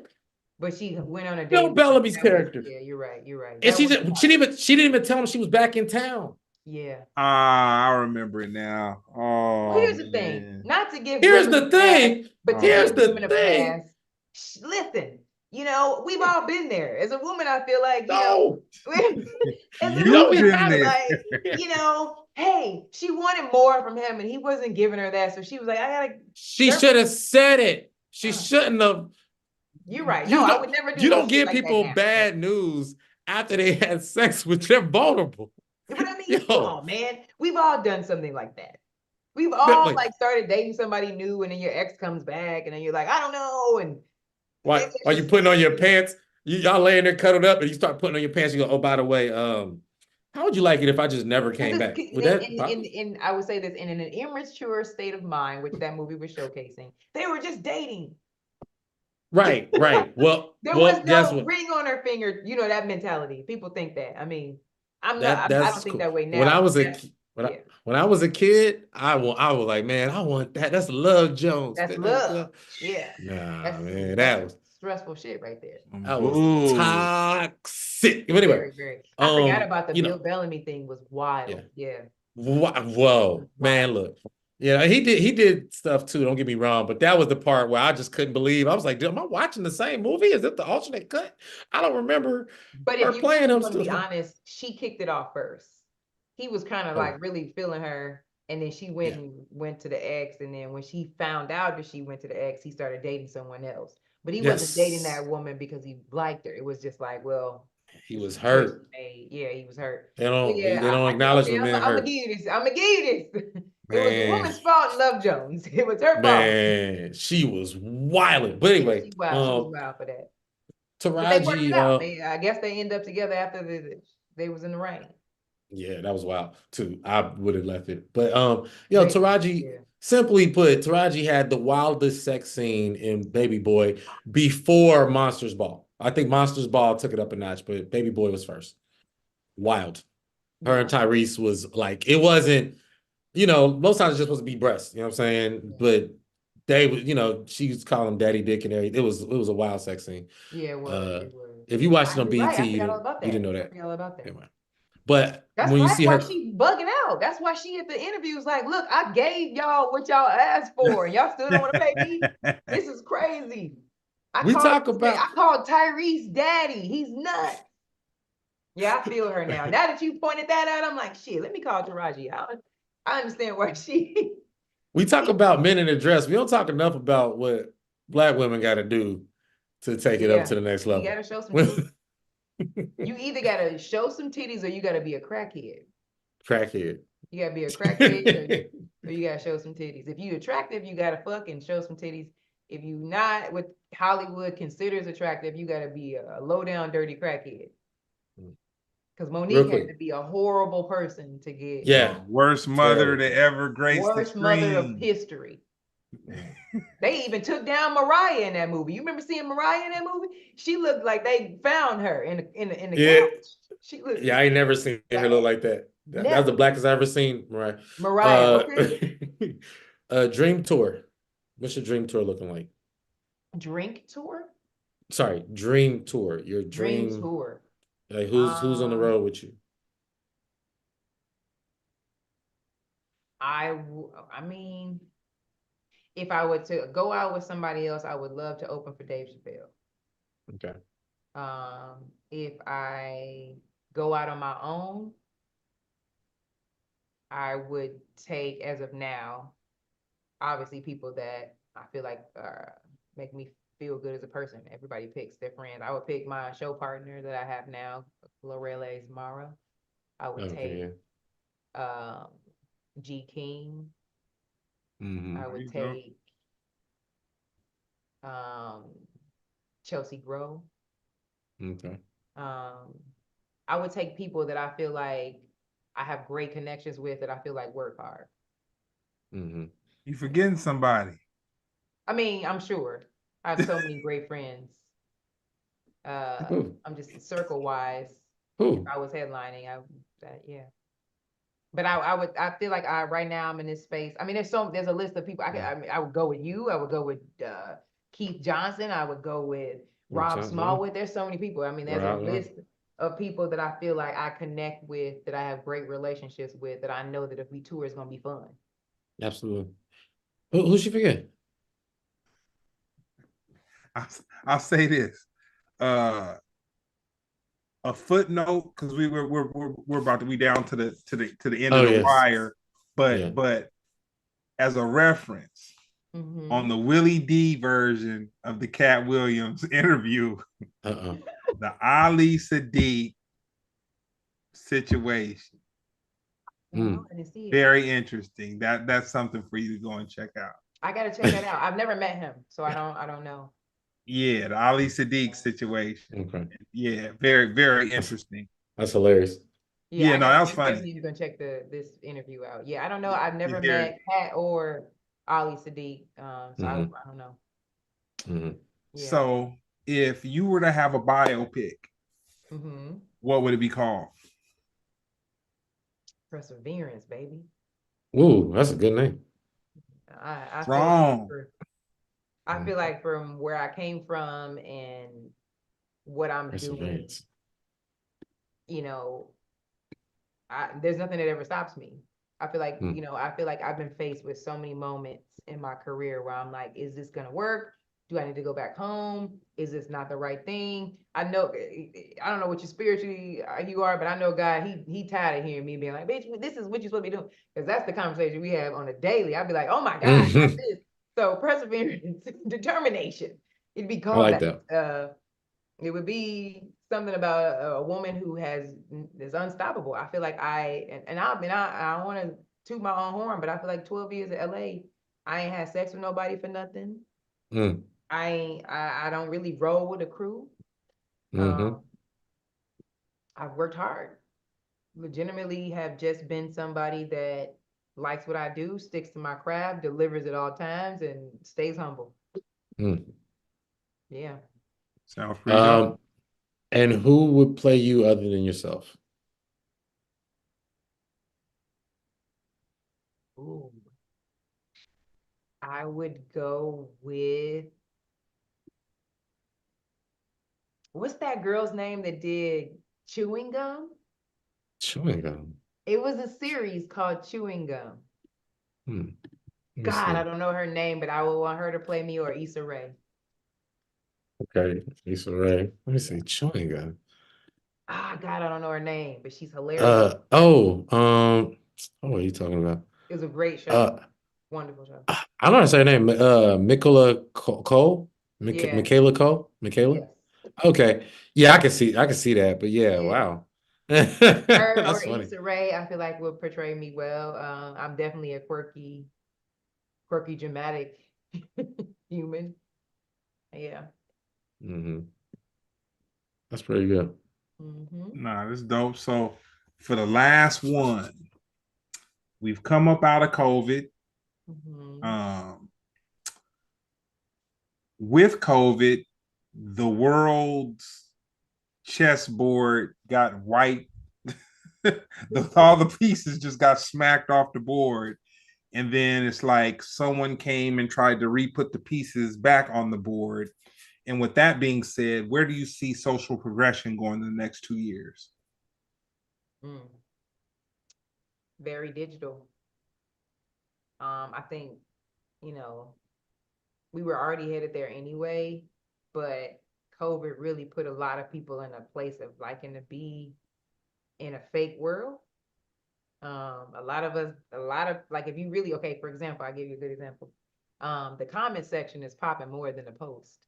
But she went on a date. Bill Bellamy's That was- character. Yeah, you're right. You're right. And That she was didn't even tell him she was back in town. yeah. I remember it now. Well, Oh here's the thing. man. Not to give Here's women the a pass, thing. but to Here's give the women a thing. pass. Listen, you know, we've all been there. As a woman, I feel like, you No. know, as a You don't woman, even I have feel it. like, you know, hey, she wanted more from him and he wasn't giving her that. So she was like, I gotta. She should have said it. She shouldn't have. You're right. You No, I don't, would never do you no don't shit give like that people now. bad news after they had sex with they're vulnerable. But I mean, Yo. come on, man. We've all done something like that. We've all Like, like started dating somebody new, and then your ex comes back, and then you're like, I don't know. And why are you putting on your pants? Y'all laying there cuddled up, and you start putting on your pants. You go, oh, by the way, how would you like it if I just never came back? Would that? In I would say this in an immature state of mind, which that movie was showcasing, they were just dating. Right. Well, there was guess no what? ring on her finger. You know that mentality. People think that. I mean, I don't That's think cool. that way now. When I was a kid, I was like, man, I want that. That's Love Jones. That's love. Yeah. Nah, man, that was stressful shit right there. That was toxic. But anyway, very, very. I forgot about the Bill Bellamy thing. Was wild. Yeah. Whoa, man, look. Yeah, he did stuff too. Don't get me wrong, but that was the part where I just couldn't believe. I was like, am I watching the same movie? Is it the alternate cut? I don't remember. But if you really want to be honest, she kicked it off first. He was kind of like really feeling her, and then she went to the ex, and then when she found out that she went to the ex, he started dating someone else. But he wasn't dating that woman because he liked her. It was just like, well, he was hurt. Yeah, he was hurt. They don't acknowledge when men hurt. I'm gonna give you this. I'm gonna give you this. It was the woman's fault, Love Jones. It was her fault. Man, she was wild. But anyway, she was wild for that. Taraji, but they worked it out. I guess they end up together after they was in the rain. Yeah, that was wild too. I would have left it. But Taraji, simply put, Taraji had the wildest sex scene in Baby Boy before Monsters Ball. I think Monsters Ball took it up a notch, but Baby Boy was first. Wild. Her and Tyrese was like, it wasn't, most times it's just supposed to be breasts, you know what I'm saying? Yeah. But they would, she was calling him Daddy Dick and everything. It was a wild sex scene. Yeah, it was. If you watched it on BET, right. you didn't know that. I forgot all about that. Anyway. But that's when you see her, she bugging out. That's why she at the interview was like, "Look, I gave y'all what y'all asked for, and y'all still don't want to pay me. This is crazy." I called Tyrese daddy. He's nuts. Yeah, I feel her now. Now that you pointed that out, I'm like, shit. Let me call Taraji out. I understand why she. We talk about men in a dress. We don't talk enough about what Black women got to do to take it up to the next level. You got to show some titties. You either got to show some titties or you got to be a crackhead. Crackhead. You got to be a crackhead or you got to show some titties. If you attractive, you got to fuck and show some titties. If you not what Hollywood considers attractive, you got to be a low down dirty crackhead. Because Monique had to be a horrible person to get. Yeah. Worst mother to ever grace the worst screen. Mother of history. They even took down Mariah in that movie. You remember seeing Mariah in that movie? She looked like they found her in the couch. She looked. Yeah, I ain't never seen her look like that. That's the blackest I've ever seen, Mariah. Okay. Dream Tour. What's your dream tour looking like? Drink tour? Sorry, dream tour. Your dream tour. Like who's on the road with you? I mean, if I were to go out with somebody else, I would love to open for Dave Chappelle. Okay. If I go out on my own, I would take, as of now, obviously people that I feel like make me feel good as a person. Everybody picks their friends. I would pick my show partner that I have now, Lorelei's Mara. I would take G King. I would take Chelsea Grow. Okay. I would take people that I feel like I have great connections with, that I feel like work hard. You forgetting somebody. I mean, I'm sure. I have so many great friends. I'm just circle wise. If I was headlining, yeah. But I feel like right now I'm in this space. I mean, there's a list of people. I would go with you. I would go with Keith Johnson. I would go with Rob Smallwood. There's so many people. I mean, there's a Right. list of people that I feel like I connect with, that I have great relationships with, that I know that if we tour, it's gonna be fun. Absolutely. Who's she forget? I'll say this. A footnote, because we're about to be down to the end of the wire, but as a reference, on the Willie D version of the Cat Williams interview, the Ali Sadiq situation. I didn't see it. Very interesting. That's something for you to go and check out. I gotta check that out. I've never met him, so I don't know. Yeah, the Ali Sadiq situation. Okay. Yeah, very, very interesting. That's hilarious. Yeah, no, that was funny. Definitely gonna check this interview out. Yeah, I don't know. I've never met Kat or Ali Sadiq, so I don't know. Yeah. So, if you were to have a biopic, what would it be called? Perseverance, baby. Ooh, that's a good name. I feel like from where I came from and what I'm doing, you know, there's nothing that ever stops me. I feel like, I feel like I've been faced with so many moments in my career where I'm like, is this gonna work? Do I need to go back home? Is this not the right thing? I know, I don't know what you spiritually you are, but I know God, he tired of hearing me being like, bitch, this is what you're supposed to be doing. Because that's the conversation we have on a daily. I'd be like, oh my God, not this. So perseverance, determination. It'd be called I like that. It would be something about a woman who is unstoppable. I feel like I don't want to toot my own horn, but I feel like 12 years in LA, I ain't had sex with nobody for nothing. I don't really roll with a crew. I've worked hard. Legitimately have just been somebody that likes what I do, sticks to my craft, delivers at all times, and stays humble. Yeah. Sounds pretty dope. And who would play you other than yourself? Ooh. I would go with, what's that girl's name that did Chewing Gum? Chewing Gum. It was a series called Chewing Gum. God, I don't know her name, but I would want her to play me, or Issa Rae. Okay, Issa Rae. Let me see. Chewing Gum. God, I don't know her name, but she's hilarious. What are you talking about? It was a great show. Wonderful show. I don't know how to say her name. Michaela Cole? Michaela Cole? Michaela? Yes. Okay. Yeah, I can see that, but wow. Her That's or funny. Issa Rae, I feel like would portray me well. I'm definitely a quirky, dramatic human. Yeah. That's pretty good. Nah, that's dope. So for the last one, we've come up out of COVID. With COVID, the world's chessboard got wiped. All the pieces just got smacked off the board. And then it's like someone came and tried to re-put the pieces back on the board. And with that being said, where do you see social progression going in the next 2 years? Very digital. I think, we were already headed there anyway, but COVID really put a lot of people in a place of liking to be in a fake world. A lot of like, if you really, okay, for example, I'll give you a good example. The comment section is popping more than the post.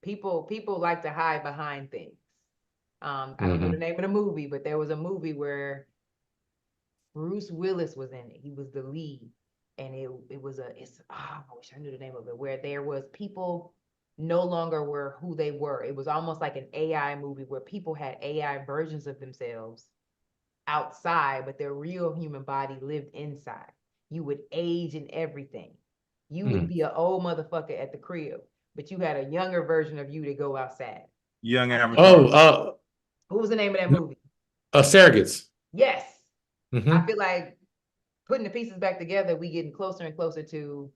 People like to hide behind things. I don't know the name of the movie, but there was a movie where Bruce Willis was in it. He was the lead. And I wish I knew the name of it, where there was people no longer were who they were. It was almost like an AI movie where people had AI versions of themselves outside, but their real human body lived inside. You would age and everything. You would be an old motherfucker at the crib, but you had a younger version of you to go outside. Young Avatar. What was the name of that movie? Surrogates. Yes. I feel like putting the pieces back together, we getting closer and closer to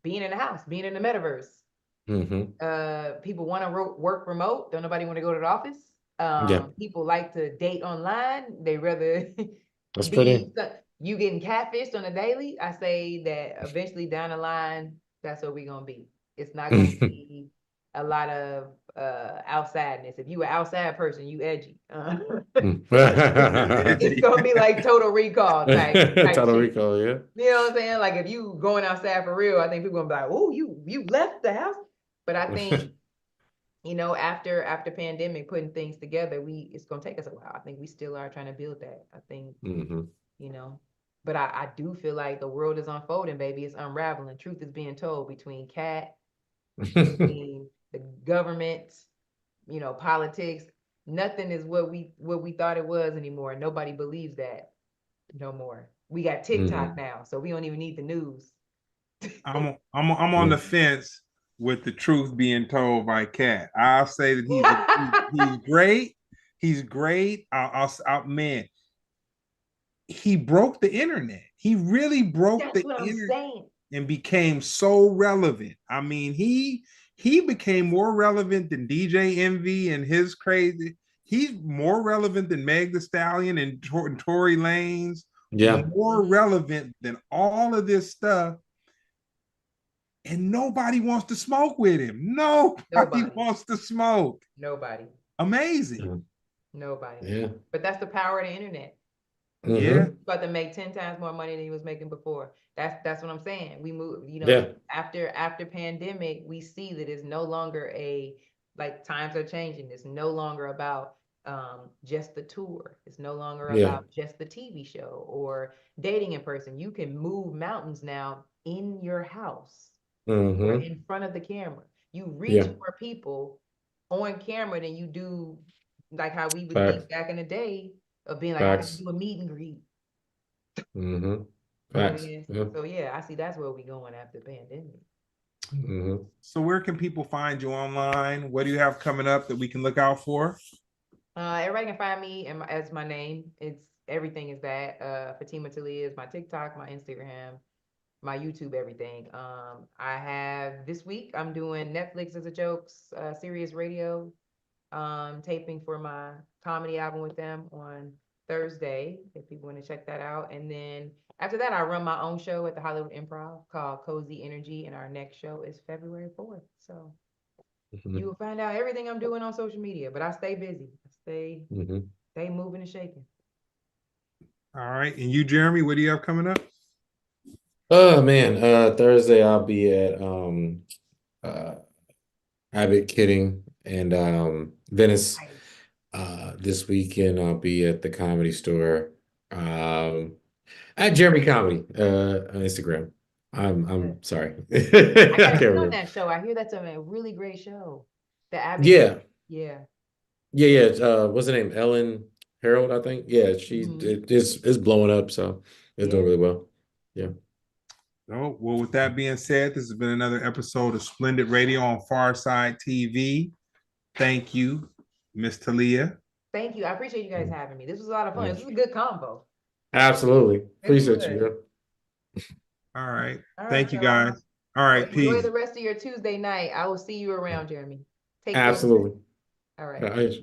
being in the house, being in the metaverse. People want to work remote. Don't nobody want to go to the office. Yeah, People like to date online. They rather that's be pretty. you getting catfished on a daily. I say that eventually down the line, that's what we're gonna be. It's not gonna be a lot of outsideness. If you an outside person, you edgy. It's gonna be like Total Recall type Total shit. Recall, yeah. You know what I'm saying? Like if you going outside for real, I think people gonna be like, "Oh, you left the house." But I think after pandemic, putting things together, it's gonna take us a while. I think we still are trying to build that. I think you know, but I do feel like the world is unfolding, baby. It's unraveling. Truth is being told between Cat, between the government, politics. Nothing is what we thought it was anymore. Nobody believes that no more. We got TikTok now, so we don't even need the news. I'm on the fence with the truth being told by Cat. I'll say that he's great. He's great. Man, he broke the internet. He really broke That's the what I'm internet saying. and became so relevant. I mean, he became more relevant than DJ Envy and his crazy. He's more relevant than Meg The Stallion and Tory Lanez. Yeah. More relevant than all of this stuff. And nobody wants to smoke with him. Nobody wants to smoke. Nobody. Amazing. Nobody. Yeah. But that's the power of the internet. Yeah. He's about to make 10 times more money than he was making before. That's what I'm saying. We move, after pandemic, we see that it's no longer times are changing. It's no longer about just the tour. It's no longer about just the TV show or dating in person. You can move mountains now in your house or in front of the camera. You reach more people on camera than you do like how we would think back in the day of being like, I gotta do a meet and greet. So yeah, I see that's where we going after the pandemic. So where can people find you online? What do you have coming up that we can look out for? Everybody can find me as my name. It's everything is that. Fatimah Taliah is my TikTok, my Instagram, my YouTube, everything. I have this week I'm doing Netflix as a jokes, Serious Radio, taping for my comedy album with them on Thursday, if people want to check that out. And then after that, I run my own show at the Hollywood Improv called Cozy Energy, and our next show is February 4th. So you will find out everything I'm doing on social media, but I stay busy. I stay moving and shaking. All right. And you, Jeremy, what do you have coming up? Oh man, Thursday I'll be at Abbott Kidding and Venice. This weekend I'll be at the Comedy Store. At Jeremy Comedy on Instagram. I'm sorry. I gotta get on that show. I hear that's a really great show. The Abbott. Yeah. What's her name? Ellen Harold, I think. Yeah, it's blowing up, so it's doing really well. Yeah. Oh, well, with that being said, this has been another episode of Splendid Radio on Farside TV. Thank you, Miss Taliah. Thank you. I appreciate you guys having me. This was a lot of fun. This was a good combo. Absolutely. Appreciate you. All right. Thank you, guys. All right. Peace. Enjoy the rest of your Tuesday night. I will see you around, Jeremy. Take care. Absolutely. All right.